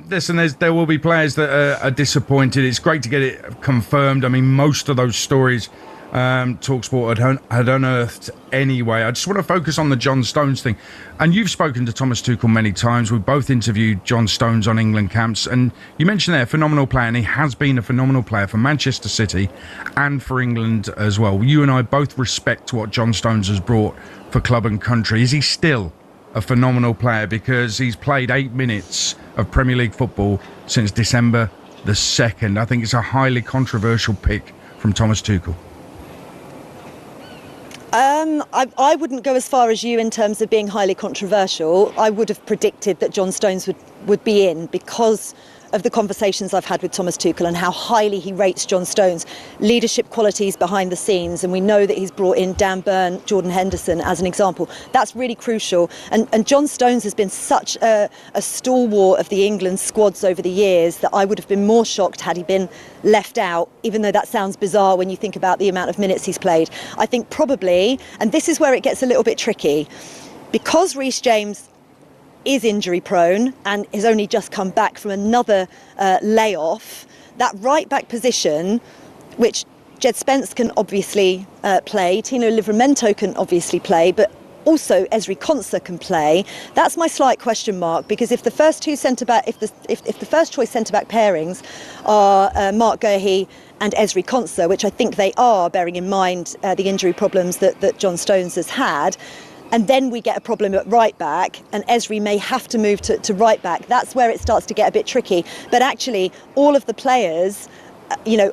listen, there will be players that are disappointed. It's great to get it confirmed. I mean, most of those stories TalkSport had unearthed anyway. I just want to focus on the John Stones thing. And you've spoken to Thomas Tuchel many times. We've both interviewed John Stones on England camps. And you mentioned there, a phenomenal player. And he has been a phenomenal player for Manchester City and for England as well. You and I both respect what John Stones has brought for club and country. Is he still a phenomenal player? Because he's played 8 minutes of Premier League football since December the 2nd. I think it's a highly controversial pick from Thomas Tuchel. I wouldn't go as far as you in terms of being highly controversial. I would have predicted that John Stones would be in because of the conversations I've had with Thomas Tuchel and how highly he rates John Stones' leadership qualities behind the scenes. And we know that he's brought in Dan Burn, Jordan Henderson as an example. That's really crucial. And John Stones has been such a stalwart of the England squads over the years that I would have been more shocked had he been left out, even though that sounds bizarre when you think about the amount of minutes he's played. I think probably, and this is where it gets a little bit tricky, because Reece James is injury prone and has only just come back from another layoff, that right back position, which Djed Spence can obviously play, Tino Livramento can obviously play, but also Ezri Konsa can play. That's my slight question mark, because if the first two centre-back, if the first choice centre-back pairings are Marc Guehi and Ezri Konsa, which I think they are, bearing in mind the injury problems that John Stones has had, and then we get a problem at right back and Ezri may have to move to right back, that's where it starts to get a bit tricky. But actually all of the players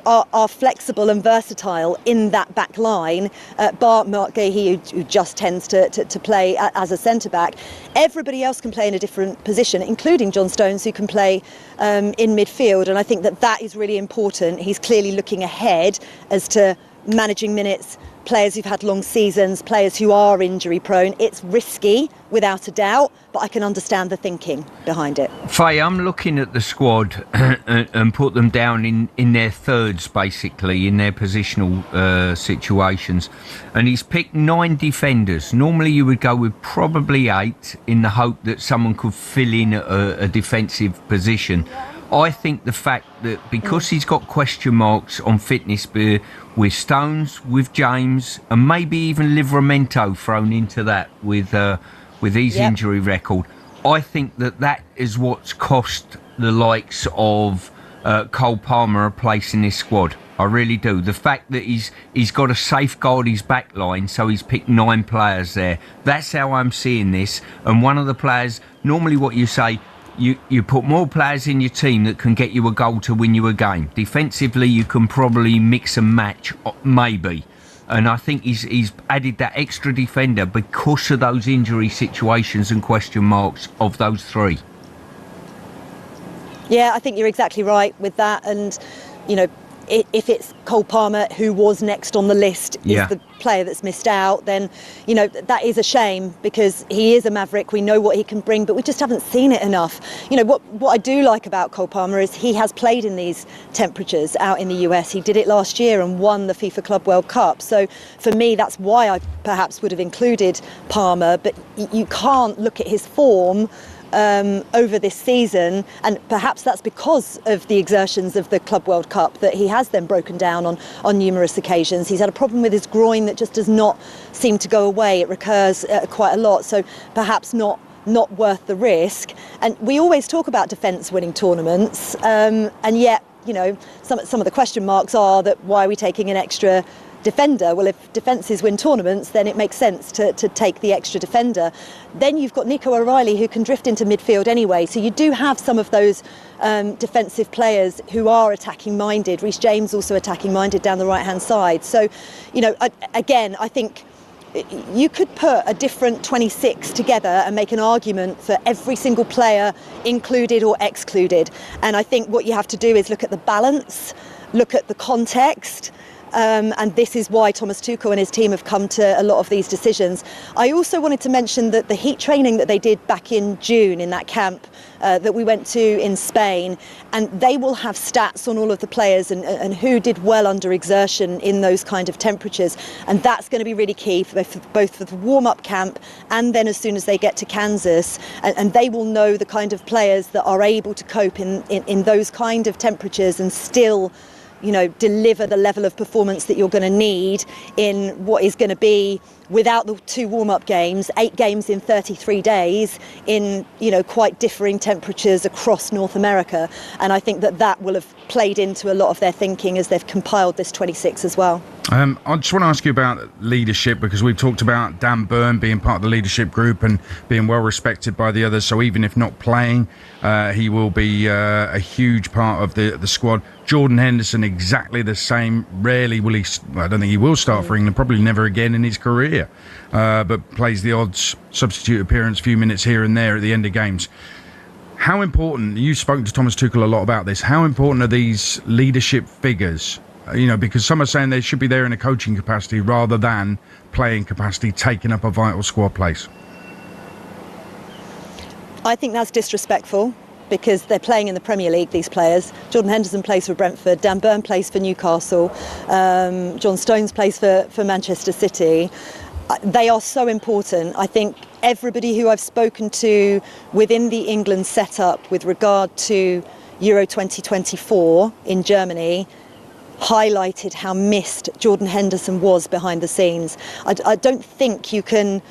are flexible and versatile in that back line, bar Marc Guehi, who just tends to play as a centre-back. Everybody else can play in a different position, including John Stones, who can play in midfield. And I think that is really important. He's clearly looking ahead as to managing minutes, players who've had long seasons, players who are injury prone. It's risky, without a doubt, but I can understand the thinking behind it. Faye, I'm looking at the squad and put them down in their thirds, basically, in their positional situations. And he's picked 9 defenders. Normally you would go with probably 8 in the hope that someone could fill in a defensive position. I think the fact that because he's got question marks on fitness with Stones, with James, and maybe even Livramento thrown into that with his injury record, I think that is what's cost the likes of Cole Palmer a place in this squad. I really do. The fact that he's got to safeguard his back line, so he's picked 9 players there. That's how I'm seeing this. And one of the players, normally what you say, you put more players in your team that can get you a goal to win you a game. Defensively, you can probably mix and match, maybe. And I think he's added that extra defender because of those injury situations and question marks of those 3. Yeah, I think you're exactly right with that. And, if it's Cole Palmer, who was next on the list, is the player that's missed out, then, that is a shame, because he is a maverick. We know what he can bring, but we just haven't seen it enough. What I do like about Cole Palmer is he has played in these temperatures out in the US. He did it last year and won the FIFA Club World Cup. So for me, that's why I perhaps would have included Palmer, but you can't look at his form over this season, and perhaps that's because of the exertions of the Club World Cup that he has then broken down on numerous occasions. He's had a problem with his groin that just does not seem to go away. It recurs quite a lot, so perhaps not worth the risk. And we always talk about defence winning tournaments, and yet some of the question marks are that why are we taking an extra defender? Well, if defences win tournaments, then it makes sense to take the extra defender. Then you've got Nico O'Reilly, who can drift into midfield anyway. So you do have some of those defensive players who are attacking minded. Reece James also attacking minded down the right hand side. So, again, I think you could put a different 26 together and make an argument for every single player included or excluded. And I think what you have to do is look at the balance, look at the context, and this is why Thomas Tuchel and his team have come to a lot of these decisions. I also wanted to mention that the heat training that they did back in June in that camp that we went to in Spain, and they will have stats on all of the players and who did well under exertion in those kind of temperatures, and that's going to be really key for both for the warm-up camp and then as soon as they get to Kansas, and they will know the kind of players that are able to cope in those kind of temperatures and still, you know, deliver the level of performance that you're going to need in what is going to be, without the 2 warm-up games, 8 games in 33 days in, you know, quite differing temperatures across North America. And I think that will have played into a lot of their thinking as they've compiled this 26 as well. I just want to ask you about leadership, because we've talked about Dan Burn being part of the leadership group and being well respected by the others. So even if not playing, he will be a huge part of the squad. Jordan Henderson, exactly the same. Rarely will he, I don't think he will start for England, probably never again in his career, but plays the odds substitute appearance, few minutes here and there at the end of games. How important, you've spoken to Thomas Tuchel a lot about this, how important are these leadership figures? You know, because some are saying they should be there in a coaching capacity rather than playing capacity, taking up a vital squad place. I think that's disrespectful, because they're playing in the Premier League, these players. Jordan Henderson plays for Brentford, Dan Burn plays for Newcastle, John Stones plays for Manchester City. They are so important. I think everybody who I've spoken to within the England setup with regard to Euro 2024 in Germany highlighted how missed Jordan Henderson was behind the scenes. I don't think you can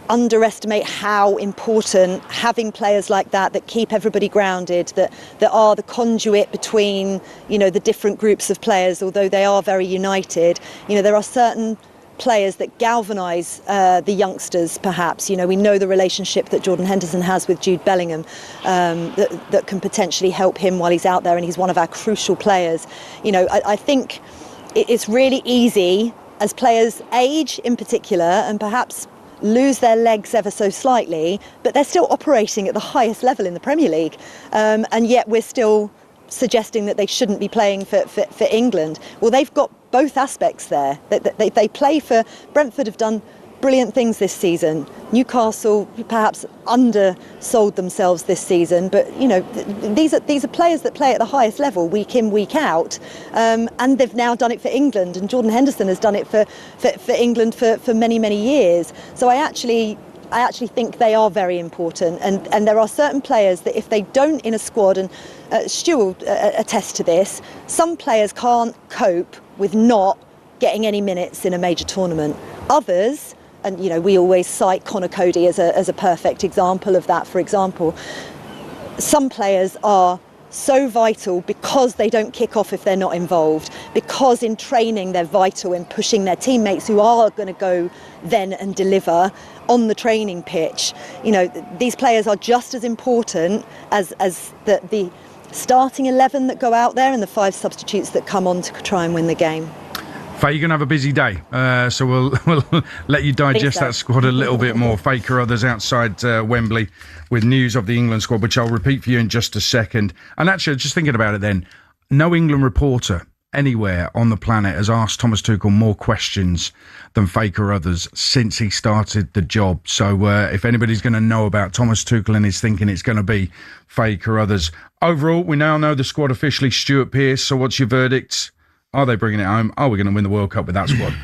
underestimate how important having players like that keep everybody grounded, that are the conduit between, you know, the different groups of players, although they are very united. You know, there are certain players that galvanise the youngsters, perhaps. You know, we know the relationship that Jordan Henderson has with Jude Bellingham, that can potentially help him while he's out there, and he's one of our crucial players. You know, I think it's really easy as players age in particular, and perhaps lose their legs ever so slightly, but they're still operating at the highest level in the Premier League, and yet we're still suggesting that they shouldn't be playing for England. Well, they've got both aspects there. They play for Brentford, have done brilliant things this season. Newcastle perhaps undersold themselves this season, but you know, these are players that play at the highest level week in, week out, and they've now done it for England, and Jordan Henderson has done it for England for many years. So I actually think they are very important, and there are certain players that if they don't in a squad, and Stu will attest to this, some players can't cope with not getting any minutes in a major tournament. Others, and you know, we always cite Conor Coady as a perfect example of that, for example. Some players are so vital because they don't kick off if they're not involved, because in training they're vital in pushing their teammates who are going to go then and deliver on the training pitch. You know, these players are just as important as the starting 11 that go out there and the 5 substitutes that come on to try and win the game. Faye, you're going to have a busy day, so we'll let you digest that squad a little bit more. Faye Carruthers outside Wembley with news of the England squad, which I'll repeat for you in just a second. And actually, just thinking about it then, no England reporter anywhere on the planet has asked Thomas Tuchel more questions than Faye Carruthers since he started the job. So if anybody's going to know about Thomas Tuchel and his thinking, it's going to be Faye Carruthers. Overall, we now know the squad officially. Stuart Pearce, so what's your verdict? Are they bringing it home? Are we going to win the World Cup with that squad?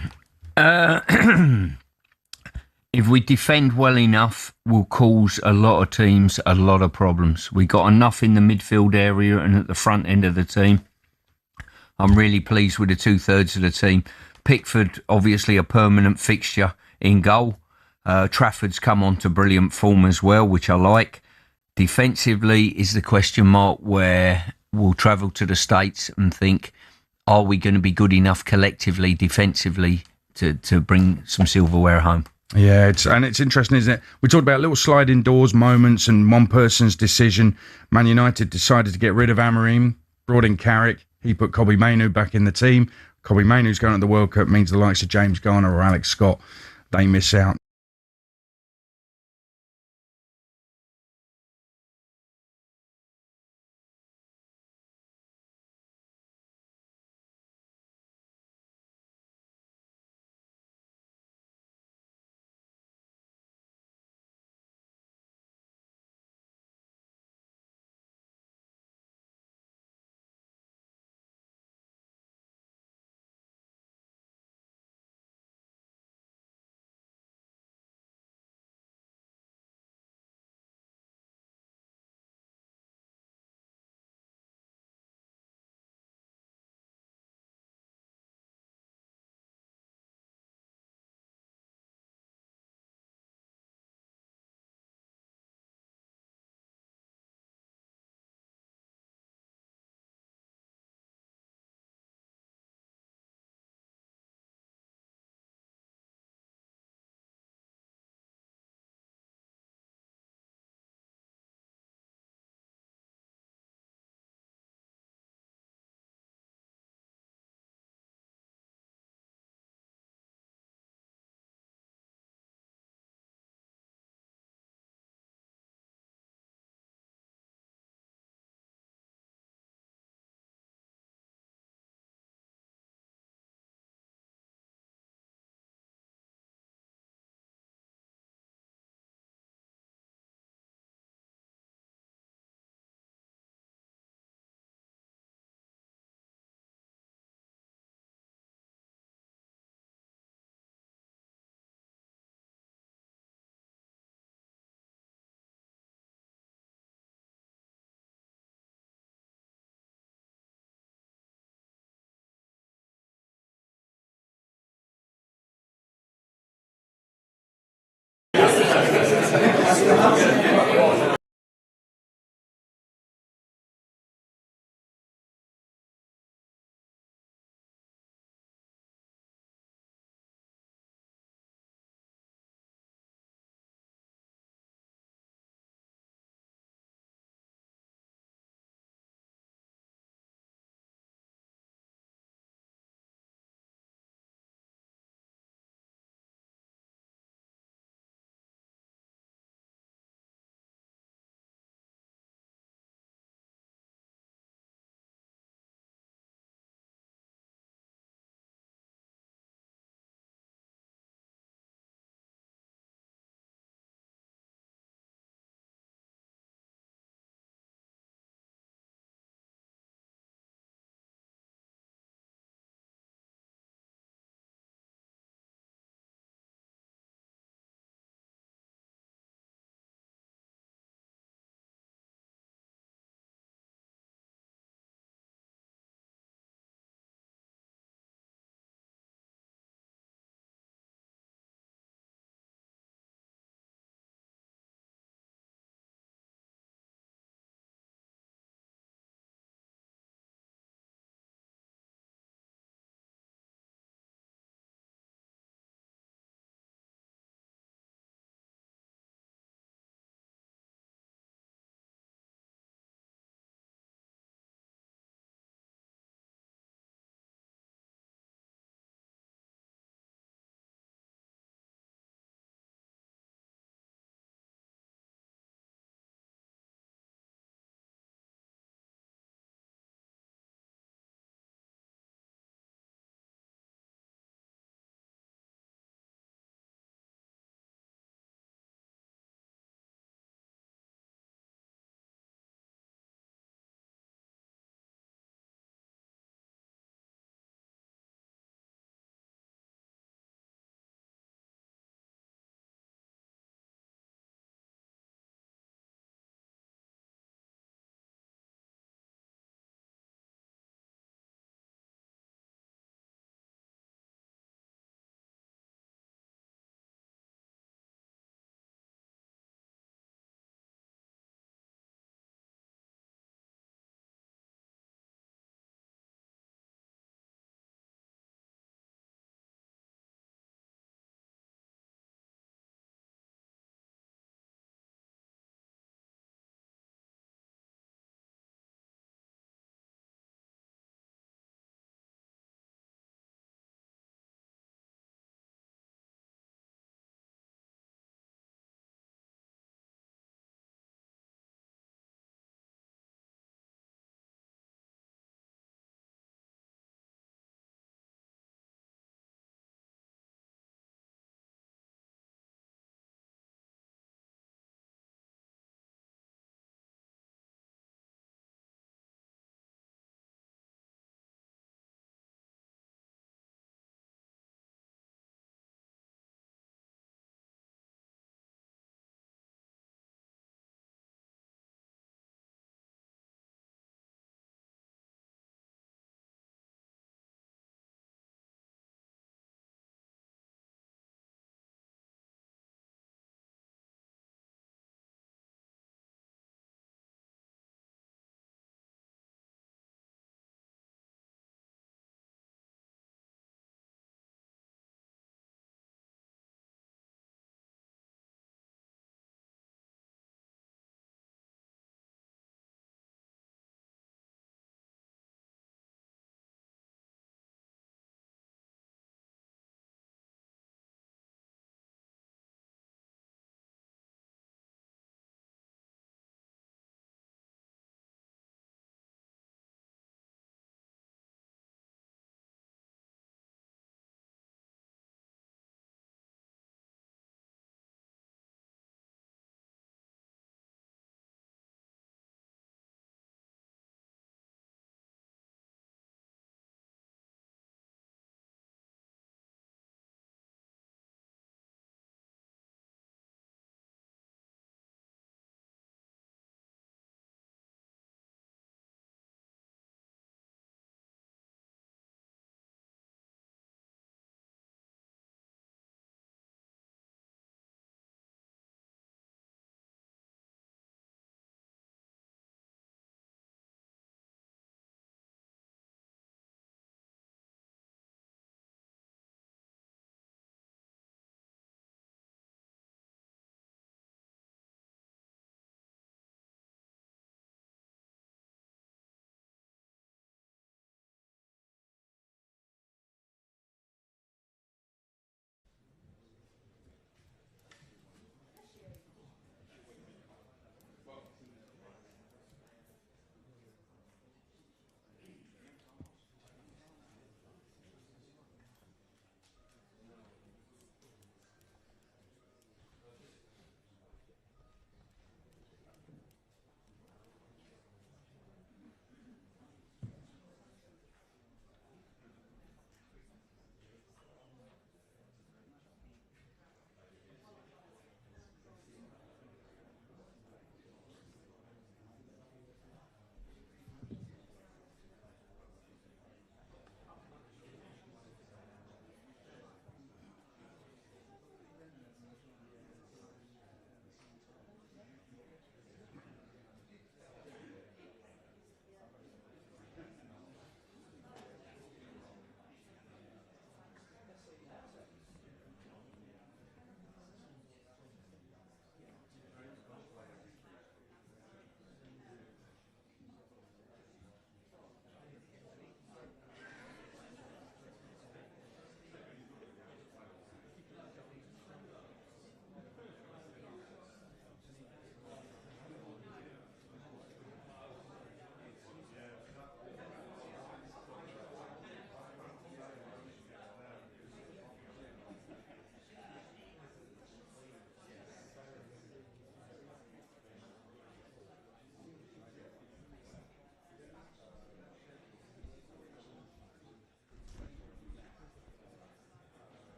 If we defend well enough, we'll cause a lot of teams a lot of problems. We got enough in the midfield area and at the front end of the team. I'm really pleased with the 2/3 of the team. Pickford, obviously a permanent fixture in goal. Trafford's come on to brilliant form as well, which I like. Defensively is the question mark, where we'll travel to the States and think, are we going to be good enough collectively, defensively, to bring some silverware home? Yeah, it's interesting, isn't it? We talked about little sliding doors moments and one person's decision. Man United decided to get rid of Amorim, brought in Carrick. He put Kobbie Mainoo back in the team. Kobbie Mainoo's going to the World Cup means the likes of James Garner or Alex Scott, they miss out.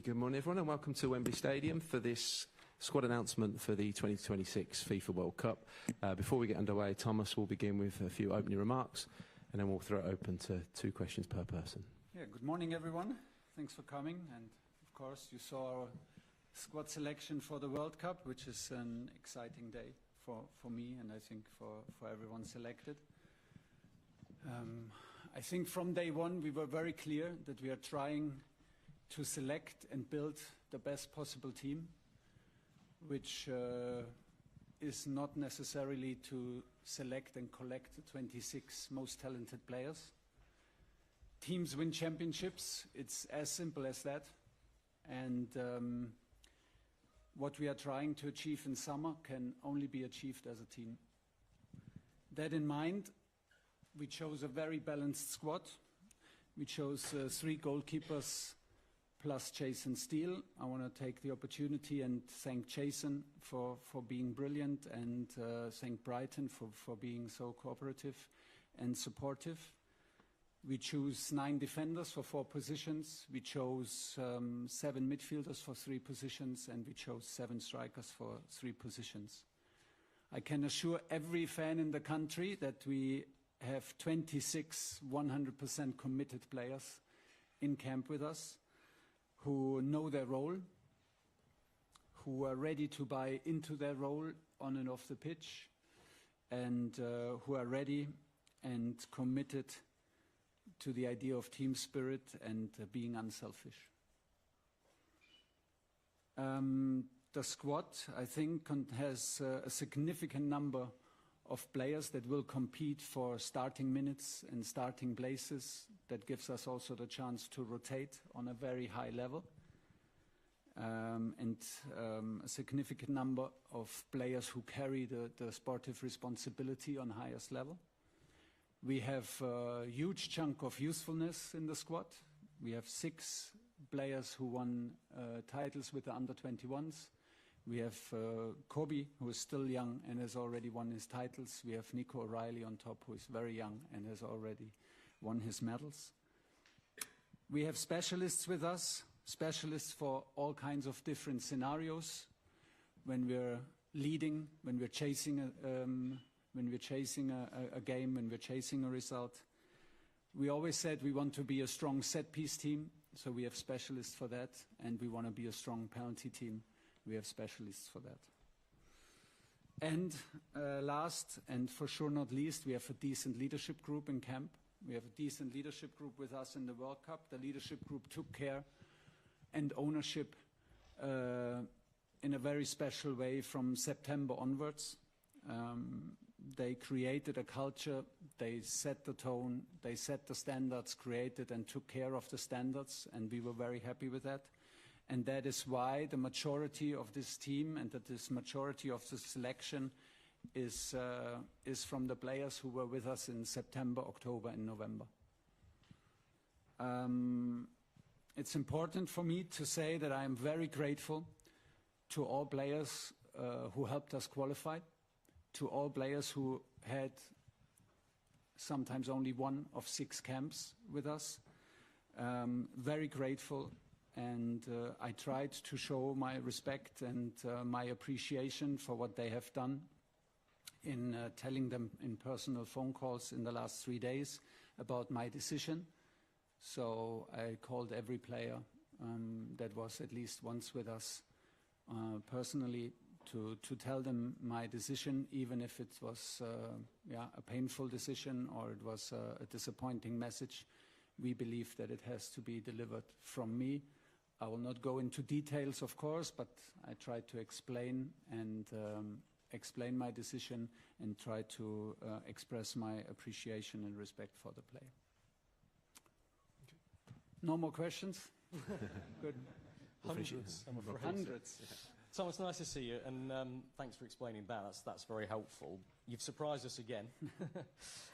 good morning everyone and welcome to Wembley Stadium for this squad announcement for the 2026 FIFA World Cup. Before we get underway, Thomas will begin with a few opening remarks and then we'll throw it open to 2 questions per person. Yeah, good morning everyone. Thanks for coming, and of course you saw our squad selection for the World Cup, which is an exciting day for me and I think for everyone selected. I think from day one we were very clear that we are trying to select and build the best possible team, which is not necessarily to select and collect the 26 most talented players. Teams win championships, it's as simple as that. And what we are trying to achieve in summer can only be achieved as a team. That in mind, we chose a very balanced squad. We chose 3 goalkeepers plus Jason Steele. I want to take the opportunity and thank Jason for being brilliant and thank Brighton for being so cooperative and supportive. We choose 9 defenders for 4 positions. We chose 7 midfielders for 3 positions, and we chose 7 strikers for 3 positions. I can assure every fan in the country that we have 26 100% committed players in camp with us who know their role, who are ready to buy into their role on and off the pitch, and who are ready and committed to the idea of team spirit and being unselfish. The squad, I think, has a significant number of players that will compete for starting minutes and starting places. That gives us also the chance to rotate on a very high level. And a significant number of players who carry the sportive responsibility on highest level. We have a huge chunk of usefulness in the squad. We have 6 players who won titles with the under-21s. We have Kobbie, who is still young and has already won his titles. We have Nico O'Reilly on top, who is very young and has already won his medals. We have specialists with us, specialists for all kinds of different scenarios. When we're leading, when we're chasing a game, when we're chasing a result. We always said we want to be a strong set-piece team, so we have specialists for that, and we want to be a strong penalty team. We have specialists for that. And last, and for sure not least, we have a decent leadership group in camp. We have a decent leadership group with us in the World Cup. The leadership group took care and ownership in a very special way from September onwards. They created a culture, they set the tone, they set the standards, created and took care of the standards, and we were very happy with that. And that is why the majority of this team and that this majority of the selection is from the players who were with us in September, October and November. It's important for me to say that I am very grateful to all players who helped us qualify, to all players who had sometimes only 1 of 6 camps with us. Very grateful. And I tried to show my respect and my appreciation for what they have done in telling them in personal phone calls in the last 3 days about my decision. So I called every player that was at least once with us personally to tell them my decision, even if it was a painful decision or it was a disappointing message. We believe that it has to be delivered from me. I will not go into details, of course, but I tried to explain and explain my decision and try to express my appreciation and respect for the player. Okay. No more questions? Good. Hundreds. Hundreds. Yeah. Thomas, nice to see you, and thanks for explaining that. That's very helpful. You've surprised us again.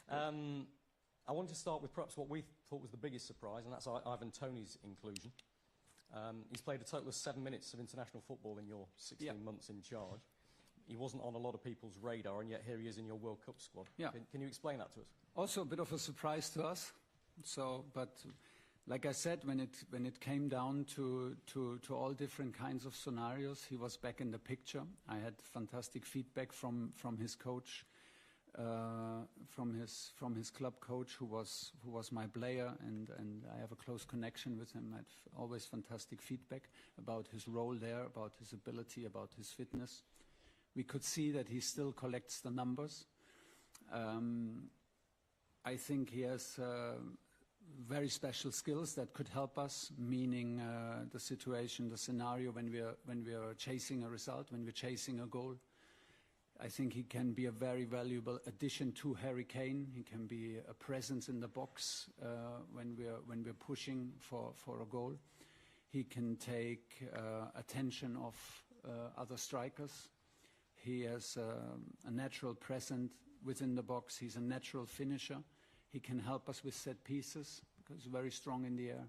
I want to start with perhaps what we thought was the biggest surprise, and that's Ivan Toney's inclusion. He's played a total of 7 minutes of international football in your 16 months in charge. He wasn't on a lot of people's radar, and yet here he is in your World Cup squad. Yeah. Can you explain that to us? Also a bit of a surprise to us. But Like I said, when it came down to all different kinds of scenarios, he was back in the picture. I had fantastic feedback from his coach, from his club coach, who was my player, and I have a close connection with him. I had always fantastic feedback about his role there, about his ability, about his fitness. We could see that he still collects the numbers. I think he has very special skills that could help us, meaning the situation, the scenario when we are chasing a result, when we're chasing a goal. I think he can be a very valuable addition to Harry Kane. He can be a presence in the box when we're pushing for a goal. He can take attention of other strikers. He has a natural presence within the box. He's a natural finisher. He can help us with set pieces because he's very strong in the air,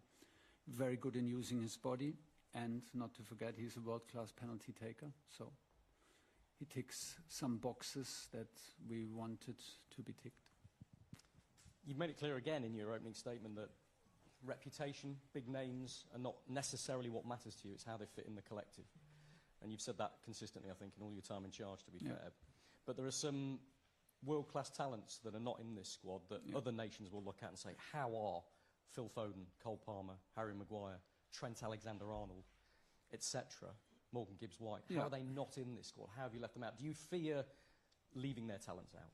very good in using his body, and not to forget, he's a world-class penalty taker. So he ticks some boxes that we wanted to be ticked. You've made it clear again in your opening statement that reputation, big names are not necessarily what matters to you, it's how they fit in the collective. And you've said that consistently, I think, in all your time in charge, to be fair. But there are some world-class talents that are not in this squad that other nations will look at and say, how are Phil Foden, Cole Palmer, Harry Maguire, Trent Alexander-Arnold, etc., Morgan Gibbs-White, how are they not in this squad? How have you left them out? Do you fear leaving their talents out?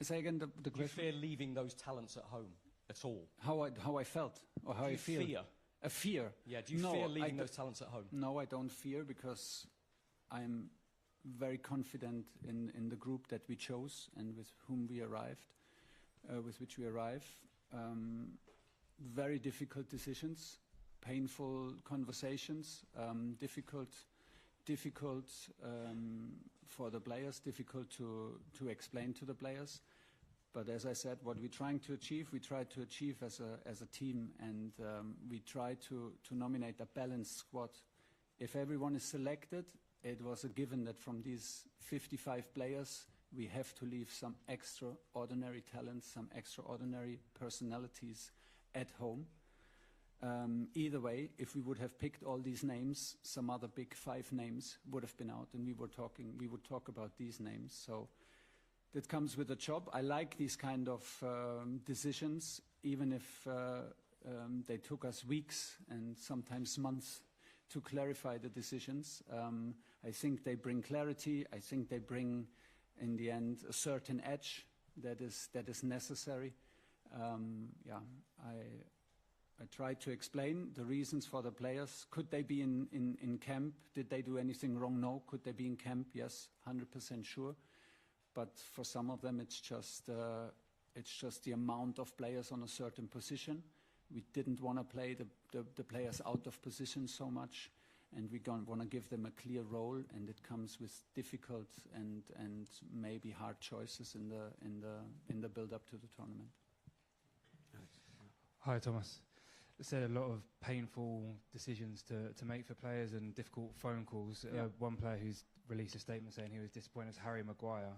Say again the question. Do you fear leaving those talents at home at all? How I felt, or how I feel? Fear? A fear? Yeah, do you fear leaving those talents at home? No, I don't fear, because I'm very confident in the group that we chose and with whom we arrived, with which we arrive. Very difficult decisions, painful conversations, difficult for the players, difficult to explain to the players. But as I said, what we're trying to achieve, we try to achieve as a team, and we try to nominate a balanced squad. If everyone is selected, it was a given that from these 55 players, we have to leave some extraordinary talents, some extraordinary personalities at home. Either way, if we would have picked all these names, some other big 5 names would have been out, and we would talk about these names. So that comes with a job. I like these kind of decisions, even if they took us weeks and sometimes months to clarify the decisions. I think they bring clarity. I think they bring, in the end, a certain edge that is necessary. I tried to explain the reasons for the players. Could they be in camp? Did they do anything wrong? No. Could they be in camp? Yes, 100% sure. But for some of them, it's just the amount of players on a certain position. We didn't want to play the players out of position so much, and we want to give them a clear role, and it comes with difficult and maybe hard choices in the build-up to the tournament. Hi, Thomas. You said a lot of painful decisions to make for players and difficult phone calls. One player who's released a statement saying he was disappointed is Harry Maguire.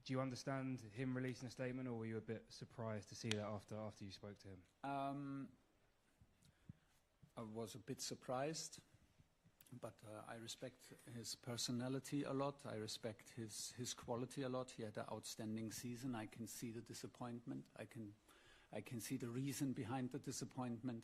Do you understand him releasing a statement, or were you a bit surprised to see that after you spoke to him? I was a bit surprised, but I respect his personality a lot. I respect his quality a lot. He had an outstanding season. I can see the disappointment. I can see the reason behind the disappointment.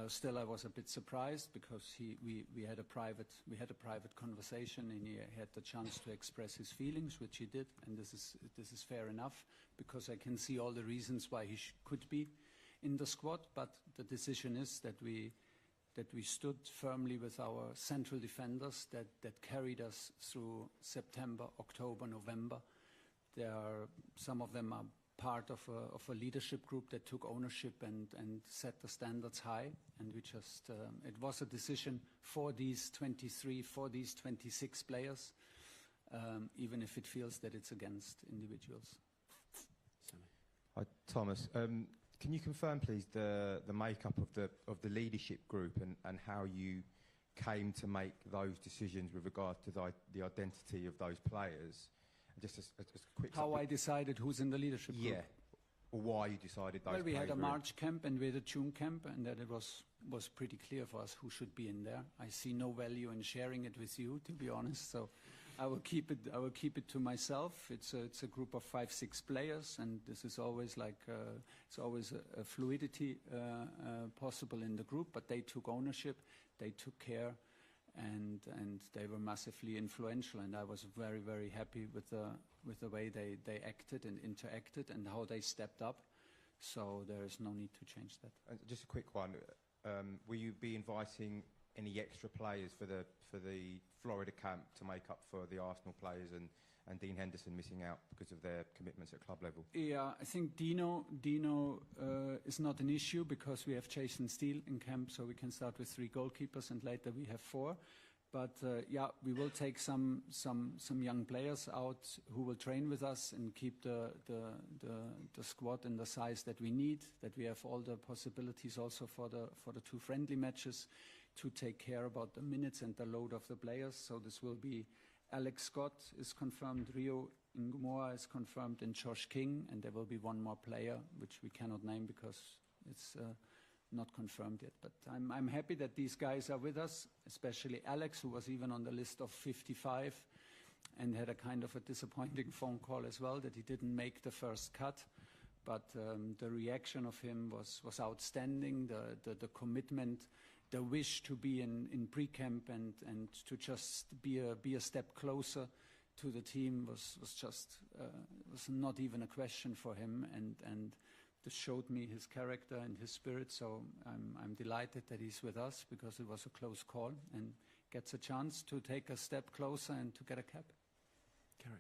Still, I was a bit surprised because we had a private conversation, and he had the chance to express his feelings, which he did, and this is fair enough, because I can see all the reasons why he could be in the squad. But the decision is that we stood firmly with our central defenders that carried us through September, October, November. Some of them are part of a leadership group that took ownership and set the standards high, and we just it was a decision for these 23, for these 26 players, even if it feels that it's against individuals. Hi, Thomas. Can you confirm, please, the makeup of the leadership group and how you came to make those decisions with regard to the identity of those players? Just a quick. How I decided who's in the leadership group? Yeah. or why you decided those. Well, we had a players were in? March camp and we had a June camp, and that it was pretty clear for us who should be in there. I see no value in sharing it with you, to be honest. So I will keep it to myself. It's a group of 5-6 players, and this is always like it's always a fluidity possible in the group. But they took ownership, they took care, and they were massively influential. And I was very, very happy with the way they acted and interacted and how they stepped up. So there is no need to change that. And just a quick one: will you be inviting any extra players for the Florida camp to make up for the Arsenal players and Dean Henderson missing out because of their commitments at club level? Yeah, I think Dino is not an issue because we have Jason Steele in camp, so we can start with 3 goalkeepers and later we have 4. But yeah, we will take some young players out who will train with us and keep the squad in the size that we need. That we have all the possibilities also for the 2 friendly matches to take care about the minutes and the load of the players. So this will be Alex Scott is confirmed, Rio Ngumoa is confirmed, and Josh King, and there will be 1 more player which we cannot name because it's not confirmed yet. But I'm happy that these guys are with us, especially Alex, who was even on the list of 55 and had a kind of a disappointing phone call as well that he didn't make the first cut. But the reaction of him was outstanding, the commitment, the wish to be in pre-camp and to just be a step closer to the team was not even a question for him, and this showed me his character and his spirit. So I'm delighted that he's with us because it was a close call and gets a chance to take a step closer and to get a cap. Carrie.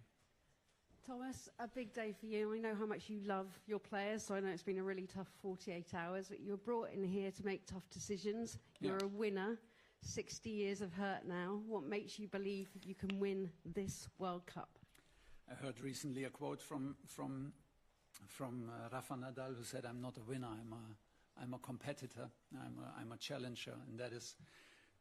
Thomas, a big day for you. I know how much you love your players, so I know it's been a really tough 48 hours, but you were brought in here to make tough decisions. You're a winner, 60 years of hurt now. What makes you believe that you can win this World Cup? I heard recently a quote from Rafa Nadal, who said, "I'm not a winner, I'm a competitor, I'm a challenger," and that is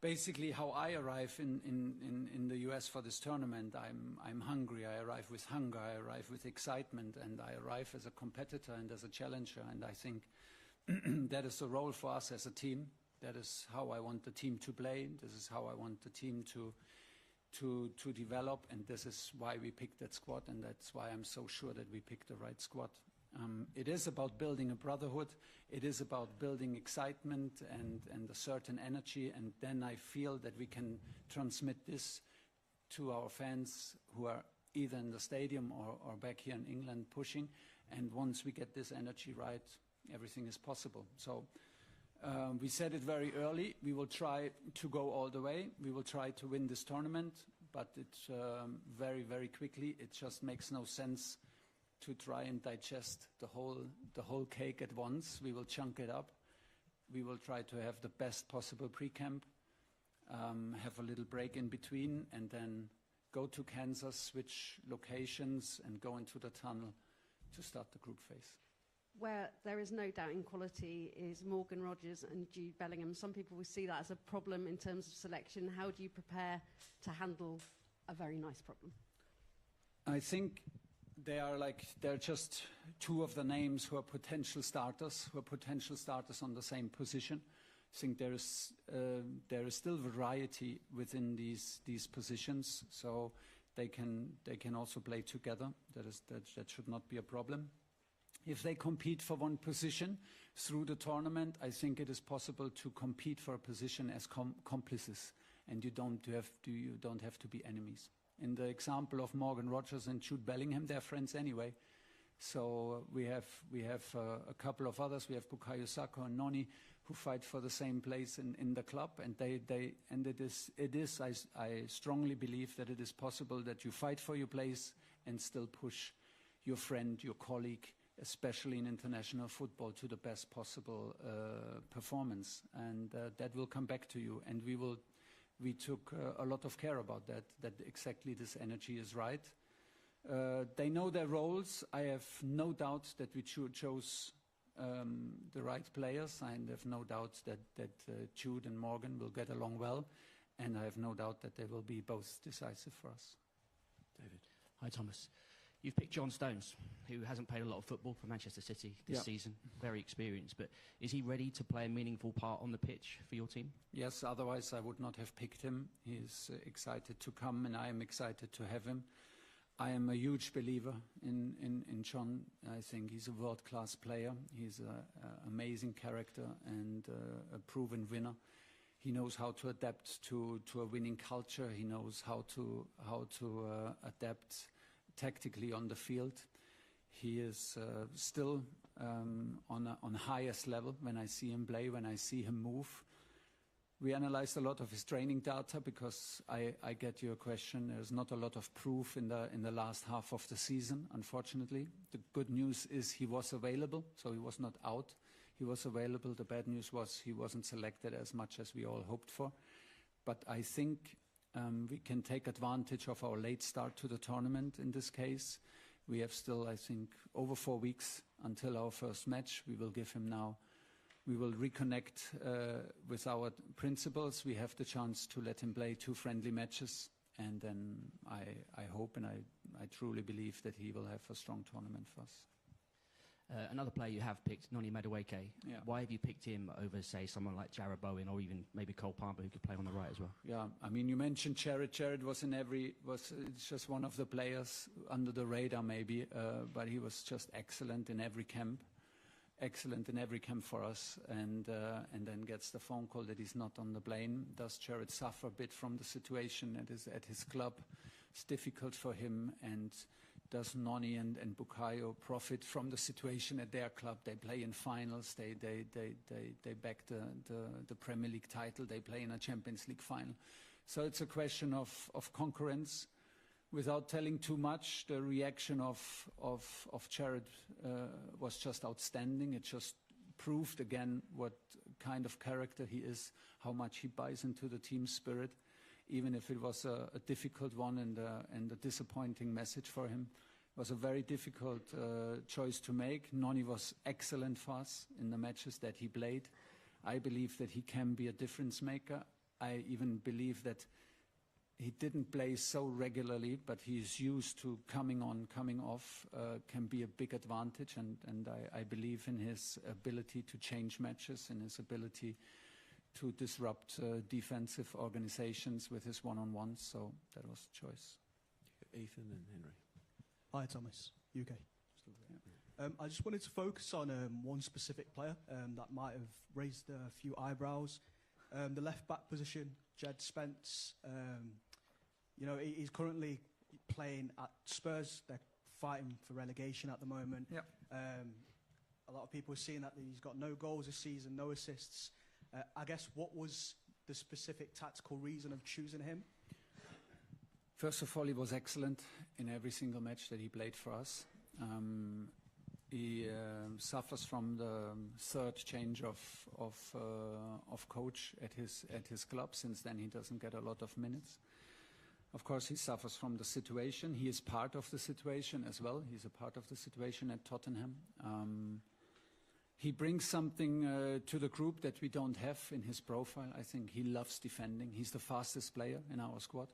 basically how I arrive in the US for this tournament. I'm hungry, I arrive with hunger, I arrive with excitement, and I arrive as a competitor and as a challenger. And I think that is the role for us as a team. That is how I want the team to play. This is how I want the team to develop, and this is why we picked that squad, and that's why I'm so sure that we picked the right squad. It is about building a brotherhood. It is about building excitement and a certain energy, and then I feel that we can transmit this to our fans who are either in the stadium or back here in England pushing. And once we get this energy right, everything is possible. So we said it very early. We will try to go all the way. We will try to win this tournament, but it's very, very quickly. It just makes no sense to try and digest the whole cake at once. We will chunk it up. We will try to have the best possible pre-camp, have a little break in between, and then go to Kansas, switch locations, and go into the tunnel to start the group phase. Where there is no doubt in quality is Morgan Rogers and Jude Bellingham. Some people will see that as a problem in terms of selection. How do you prepare to handle a very nice problem? I think they're just 2 of the names who are potential starters on the same position. I think there is still variety within these positions, so they can also play together. That should not be a problem. If they compete for one position through the tournament, I think it is possible to compete for a position as complices, and you don't have to be enemies. In the example of Morgan Rogers and Jude Bellingham, they're friends anyway. So we have a couple of others. We have Bukayo Saka and Noni who fight for the same place in the club, and I strongly believe that it is possible that you fight for your place and still push your friend, your colleague, especially in international football, to the best possible performance, and that will come back to you. And we took a lot of care about that exactly this energy is right. They know their roles. I have no doubt that we chose the right players. I have no doubt that Jude and Morgan will get along well, and I have no doubt that they will be both decisive for us. David. Hi, Thomas. You've picked John Stones, who hasn't played a lot of football for Manchester City this season, very experienced, but is he ready to play a meaningful part on the pitch for your team? Yes, otherwise I would not have picked him. He's excited to come, and I am excited to have him. I am a huge believer in John. I think he's a world-class player. He's an amazing character and a proven winner. He knows how to adapt to a winning culture. He knows how to adapt tactically on the field. He is still on highest level when I see him play, when I see him move. We analyzed a lot of his training data because I get your question. There's not a lot of proof in the last half of the season, unfortunately. The good news is he was available, so he was not out. He was available. The bad news was he wasn't selected as much as we all hoped for. But I think we can take advantage of our late start to the tournament in this case. We have still, I think, over 4 weeks until our first match. We will give him now. We will reconnect with our principals. We have the chance to let him play 2 friendly matches. And then I hope and I truly believe that he will have a strong tournament for us. Another player you have picked, Noni Madueke. Yeah. Why have you picked him over, say, someone like Jarrell Bowen or even maybe Cole Palmer, who could play on the right as well? Yeah, I mean, you mentioned Jared. Jared was it's just one of the players under the radar maybe, but he was just excellent in every camp. Excellent in every camp for us, and then gets the phone call that he's not on the plane. Does Jared suffer a bit from the situation at his club? It's difficult for him, and does Noni and Bukayo profit from the situation at their club? They play in finals. They back the Premier League title. They play in a Champions League final. So it's a question of concurrence. Without telling too much, the reaction of Jared was just outstanding. It just proved again what kind of character he is, how much he buys into the team spirit, even if it was a difficult one and a disappointing message for him. It was a very difficult choice to make. Noni was excellent for us in the matches that he played. I believe that he can be a difference maker. I even believe that he didn't play so regularly, but he's used to coming on, coming off, can be a big advantage. And I believe in his ability to change matches and his ability to disrupt defensive organizations with his one-on-ones. So that was the choice. Ethan and Henry. Hi, Thomas, UK. I just wanted to focus on one specific player that might have raised a few eyebrows. The left-back position, Djed Spence. You know, he's currently playing at Spurs. They're fighting for relegation at the moment. Yep. A lot of people are seeing that he's got no goals this season, no assists. I guess what was the specific tactical reason of choosing him? First of all, he was excellent in every single match that he played for us. He suffers from the third change of coach at his club. Since then, he doesn't get a lot of minutes. Of course, he suffers from the situation. He is part of the situation as well. He's a part of the situation at Tottenham. He brings something to the group that we don't have in his profile. I think he loves defending. He's the fastest player in our squad,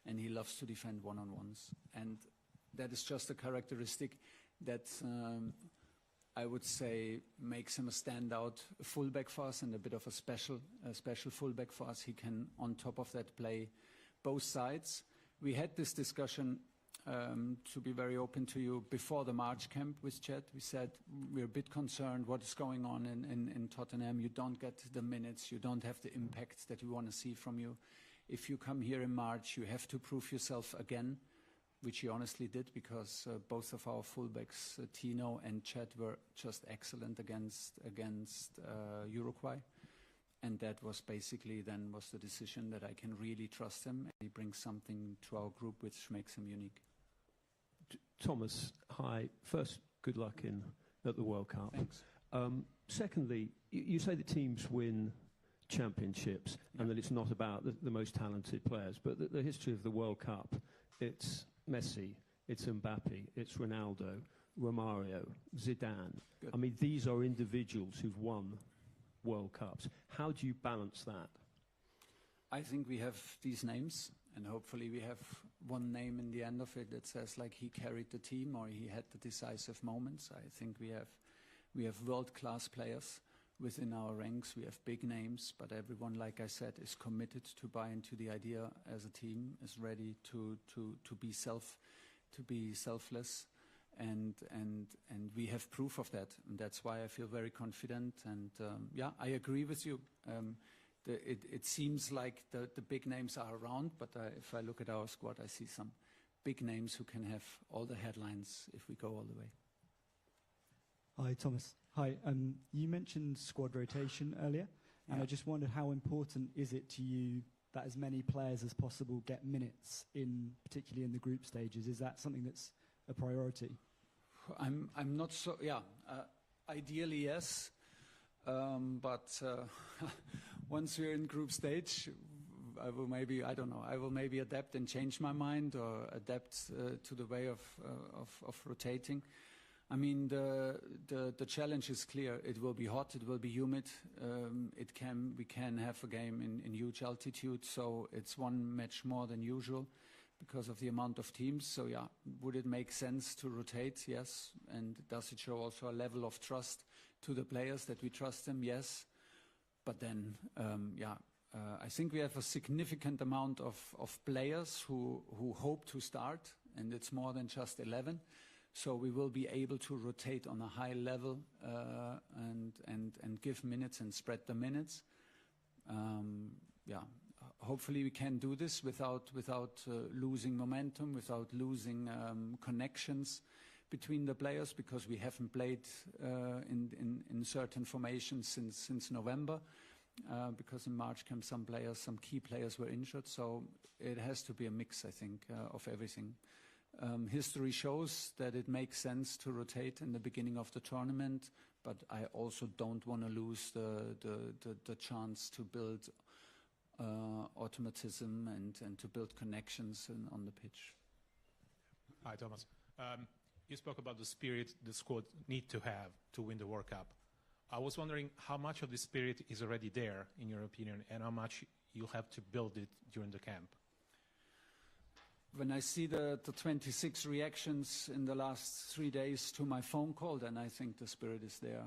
and he loves to defend one-on-ones. And that is just a characteristic that I would say makes him a standout fullback for us and a bit of a special fullback for us. He can, on top of that, play both sides. We had this discussion, to be very open to you, before the March camp with Djed. We said we're a bit concerned what is going on in Tottenham. You don't get the minutes. You don't have the impact that we want to see from you. If you come here in March, you have to prove yourself again, which he honestly did, because both of our fullbacks, Tino and Djed, were just excellent against Uruguay. And that was basically then was the decision that I can really trust him. He brings something to our group which makes him unique. Thomas, hi. First, good luck at the World Cup. Thanks. Secondly, you say that teams win championships and that it's not about the most talented players, but the history of the World Cup, it's Messi, it's Mbappe, it's Ronaldo, Romario, Zidane. Good. I mean, these are individuals who've won World Cups. How do you balance that? I think we have these names, and hopefully we have one name in the end of it that says like he carried the team or he had the decisive moments. I think we have world-class players within our ranks. We have big names, but everyone, like I said, is committed to buy into the idea as a team, is ready to be selfless, and we have proof of that, and that's why I feel very confident. And I agree with you. It seems like the big names are around, but if I look at our squad, I see some big names who can have all the headlines if we go all the way. Hi, Thomas. Hi. You mentioned squad rotation earlier, and I just wondered how important is it to you that as many players as possible get minutes particularly in the group stages? Is that something that's a priority? I'm not so. Ideally, yes. But once we're in group stage, I will maybe adapt and change my mind, or adapt to the way of rotating. I mean, the challenge is clear. It will be hot. It will be humid. We can have a game in huge altitude, so it's one match more than usual because of the amount of teams. So would it make sense to rotate? Yes. And does it show also a level of trust to the players that we trust them? Yes. But then, I think we have a significant amount of players who hope to start, and it's more than just 11. So we will be able to rotate on a high level and give minutes and spread the minutes. Hopefully we can do this without losing momentum, without losing connections between the players, because we haven't played in certain formations since November, because in March some key players were injured. So it has to be a mix, I think, of everything. History shows that it makes sense to rotate in the beginning of the tournament, but I also don't want to lose the chance to build automatism and to build connections on the pitch. Hi, Thomas. You spoke about the spirit the squad need to have to win the World Cup. I was wondering how much of the spirit is already there, in your opinion, and how much you'll have to build it during the camp. When I see the 26 reactions in the last 3 days to my phone call, then I think the spirit is there.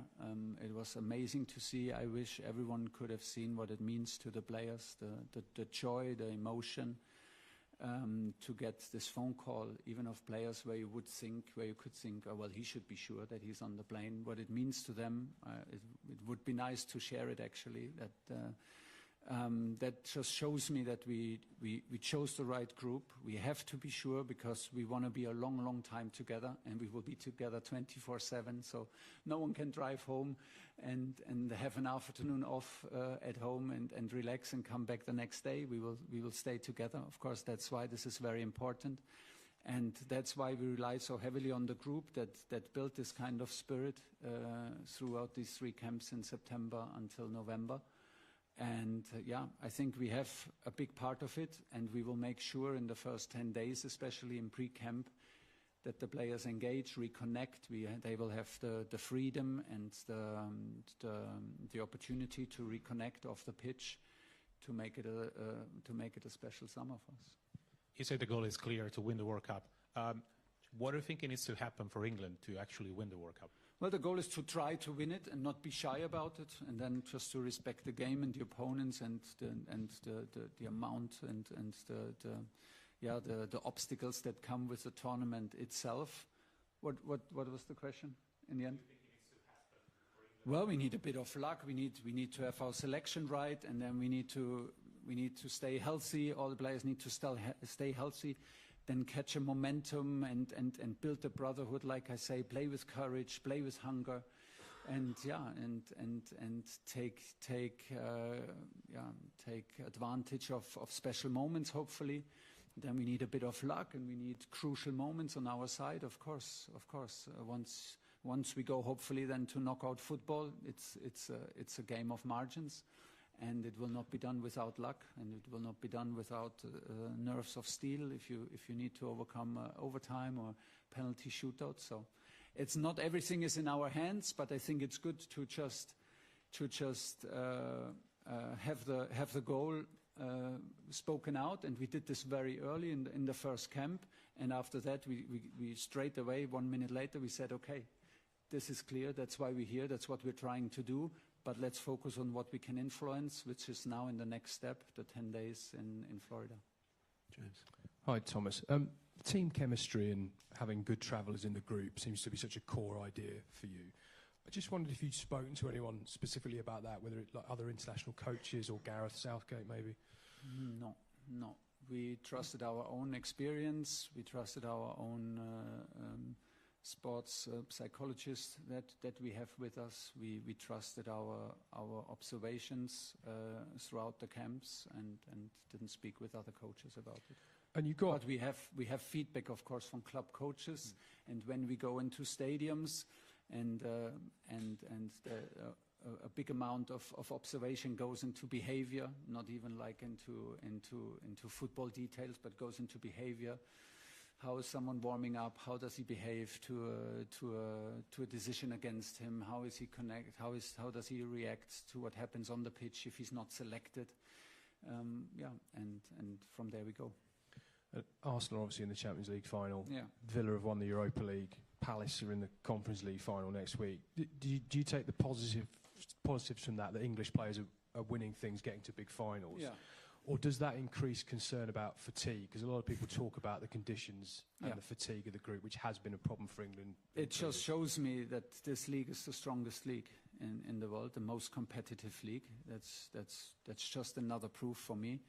It was amazing to see. I wish everyone could have seen what it means to the players, the joy, the emotion, to get this phone call, even of players where you could think, oh, well, he should be sure that he's on the plane. What it means to them, it would be nice to share it, actually. That just shows me that we chose the right group. We have to be sure, because we want to be a long, long time together, and we will be together 24/7. So no one can drive home and have an afternoon off at home and relax and come back the next day. We will stay together. Of course, that's why this is very important. And that's why we rely so heavily on the group that built this kind of spirit throughout these 3 camps in September until November. And I think we have a big part of it, and we will make sure in the first 10 days, especially in pre-camp, that the players engage, reconnect. They will have the freedom and the opportunity to reconnect off the pitch to make it a special summer for us. You say the goal is clear to win the World Cup. What do you think needs to happen for England to actually win the World Cup? Well, the goal is to try to win it and not be shy about it, and then just to respect the game and the opponents and the amount and the obstacles that come with the tournament itself. What was the question in the end? Well, we need a bit of luck. We need to have our selection right, and then we need to stay healthy. All the players need to stay healthy. Then catch a momentum and build a brotherhood, like I say, play with courage, play with hunger, and take advantage of special moments, hopefully. Then we need a bit of luck, and we need crucial moments on our side, of course. Once we go, hopefully, then to knockout football, it's a game of margins. And it will not be done without luck, and it will not be done without nerves of steel if you need to overcome overtime or penalty shootout. So it's not everything is in our hands, but I think it's good to just have the goal spoken out, and we did this very early in the first camp. And after that, we straight away, 1 minute later, we said, okay, this is clear. That's why we're here. That's what we're trying to do. But let's focus on what we can influence, which is now in the next step, the 10 days in Florida. James. Hi, Thomas. Team chemistry and having good travellers in the group seems to be such a core idea for you. I just wondered if you'd spoken to anyone specifically about that, whether it's like other international coaches or Gareth Southgate maybe? No. We trusted our own experience. We trusted our own sports psychologists that we have with us. We trusted our observations throughout the camps and didn't speak with other coaches about it. And you got. But we have feedback, of course, from club coaches, and when we go into stadiums, and a big amount of observation goes into behavior, not even like into football details, but goes into behavior. How is someone warming up? How does he behave to a decision against him? How is he connect? How does he react to what happens on the pitch if he's not selected? And from there we go. Arsenal obviously in the Champions League final. Yeah. Villa have won the Europa League. Palace are in the Conference League final next week. Do you take the positives from that English players are winning things, getting to big finals? Yeah. Or does that increase concern about fatigue? Because a lot of people talk about the conditions and the fatigue of the group, which has been a problem for England. It just shows me that this league is the strongest league in the world, the most competitive league. That's just another proof for me.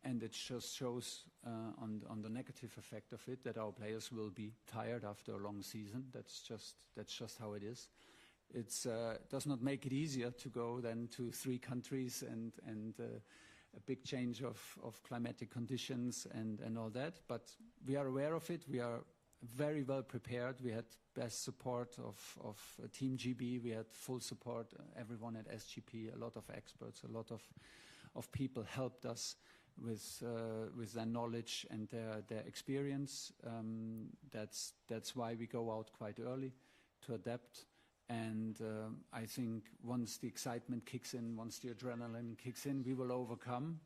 And it just shows on the negative effect of it that our players will be tired after a long season. That's just how it is. It does not make it easier to go then to 3 countries and a big change of climatic conditions and all that. But we are aware of it. We are very well prepared. We had best support of Team GB. We had full support. Everyone at SGP, a lot of experts, a lot of people helped us with their knowledge and their experience. That's why we go out quite early to adapt. And I think once the excitement kicks in, once the adrenaline kicks in, we will overcome.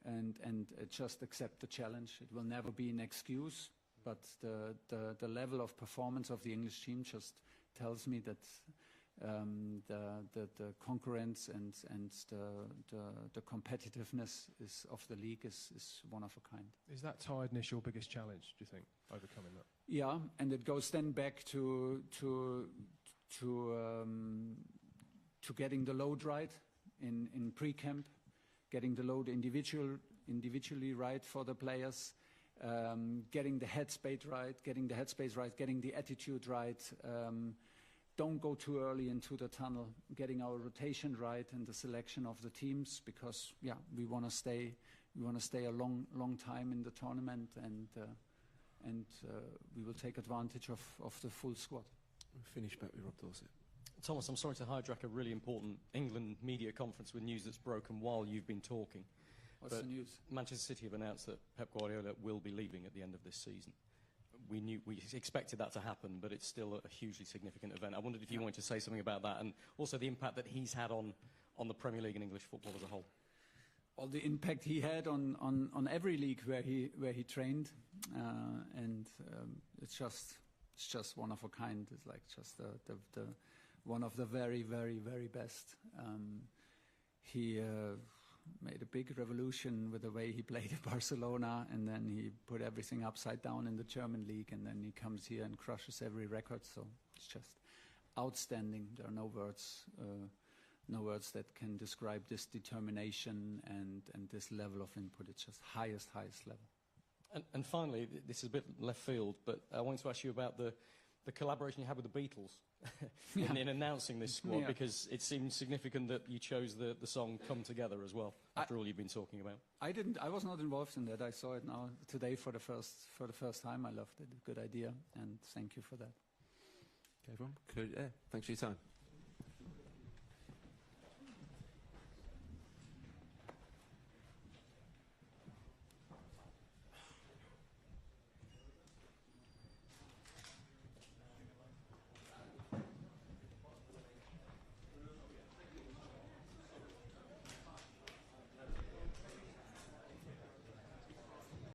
And just accept the challenge. It will never be an excuse, but the level of performance of the English team just tells me that the concurrence and the competitiveness of the league is one of a kind. Is that tiredness your biggest challenge, do you think, overcoming that? Yeah, and it goes then back to getting the load right in pre-camp, getting the load individually right for the players, getting the headspace right, getting the attitude right. Don't go too early into the tunnel, getting our rotation right and the selection of the teams, because we want to stay a long time in the tournament, and we will take advantage of the full squad. We'll finish back with Rob Dorset. Thomas, I'm sorry to hijack a really important England media conference with news that's broken while you've been talking. What's the news? Manchester City have announced that Pep Guardiola will be leaving at the end of this season. We expected that to happen, but it's still a hugely significant event. I wondered if you wanted to say something about that, and also the impact that he's had on the Premier League and English football as a whole. Well, the impact he had on every league where he trained, and it's just one of a kind. It's like just the one of the very, very, very best. He made a big revolution with the way he played at Barcelona, and then he put everything upside down in the German league, and then he comes here and crushes every record. So it's just outstanding. There are no words that can describe this determination and this level of input. It's just highest level. And finally, this is a bit left field, but I wanted to ask you about the collaboration you had with the Beatles in announcing this squad, because it seemed significant that you chose the song "Come Together" as well, after all you've been talking about. I was not involved in that. I saw it now today for the first time. I loved it. Good idea, and thank you for that. Okay, everyone. Thanks for your time.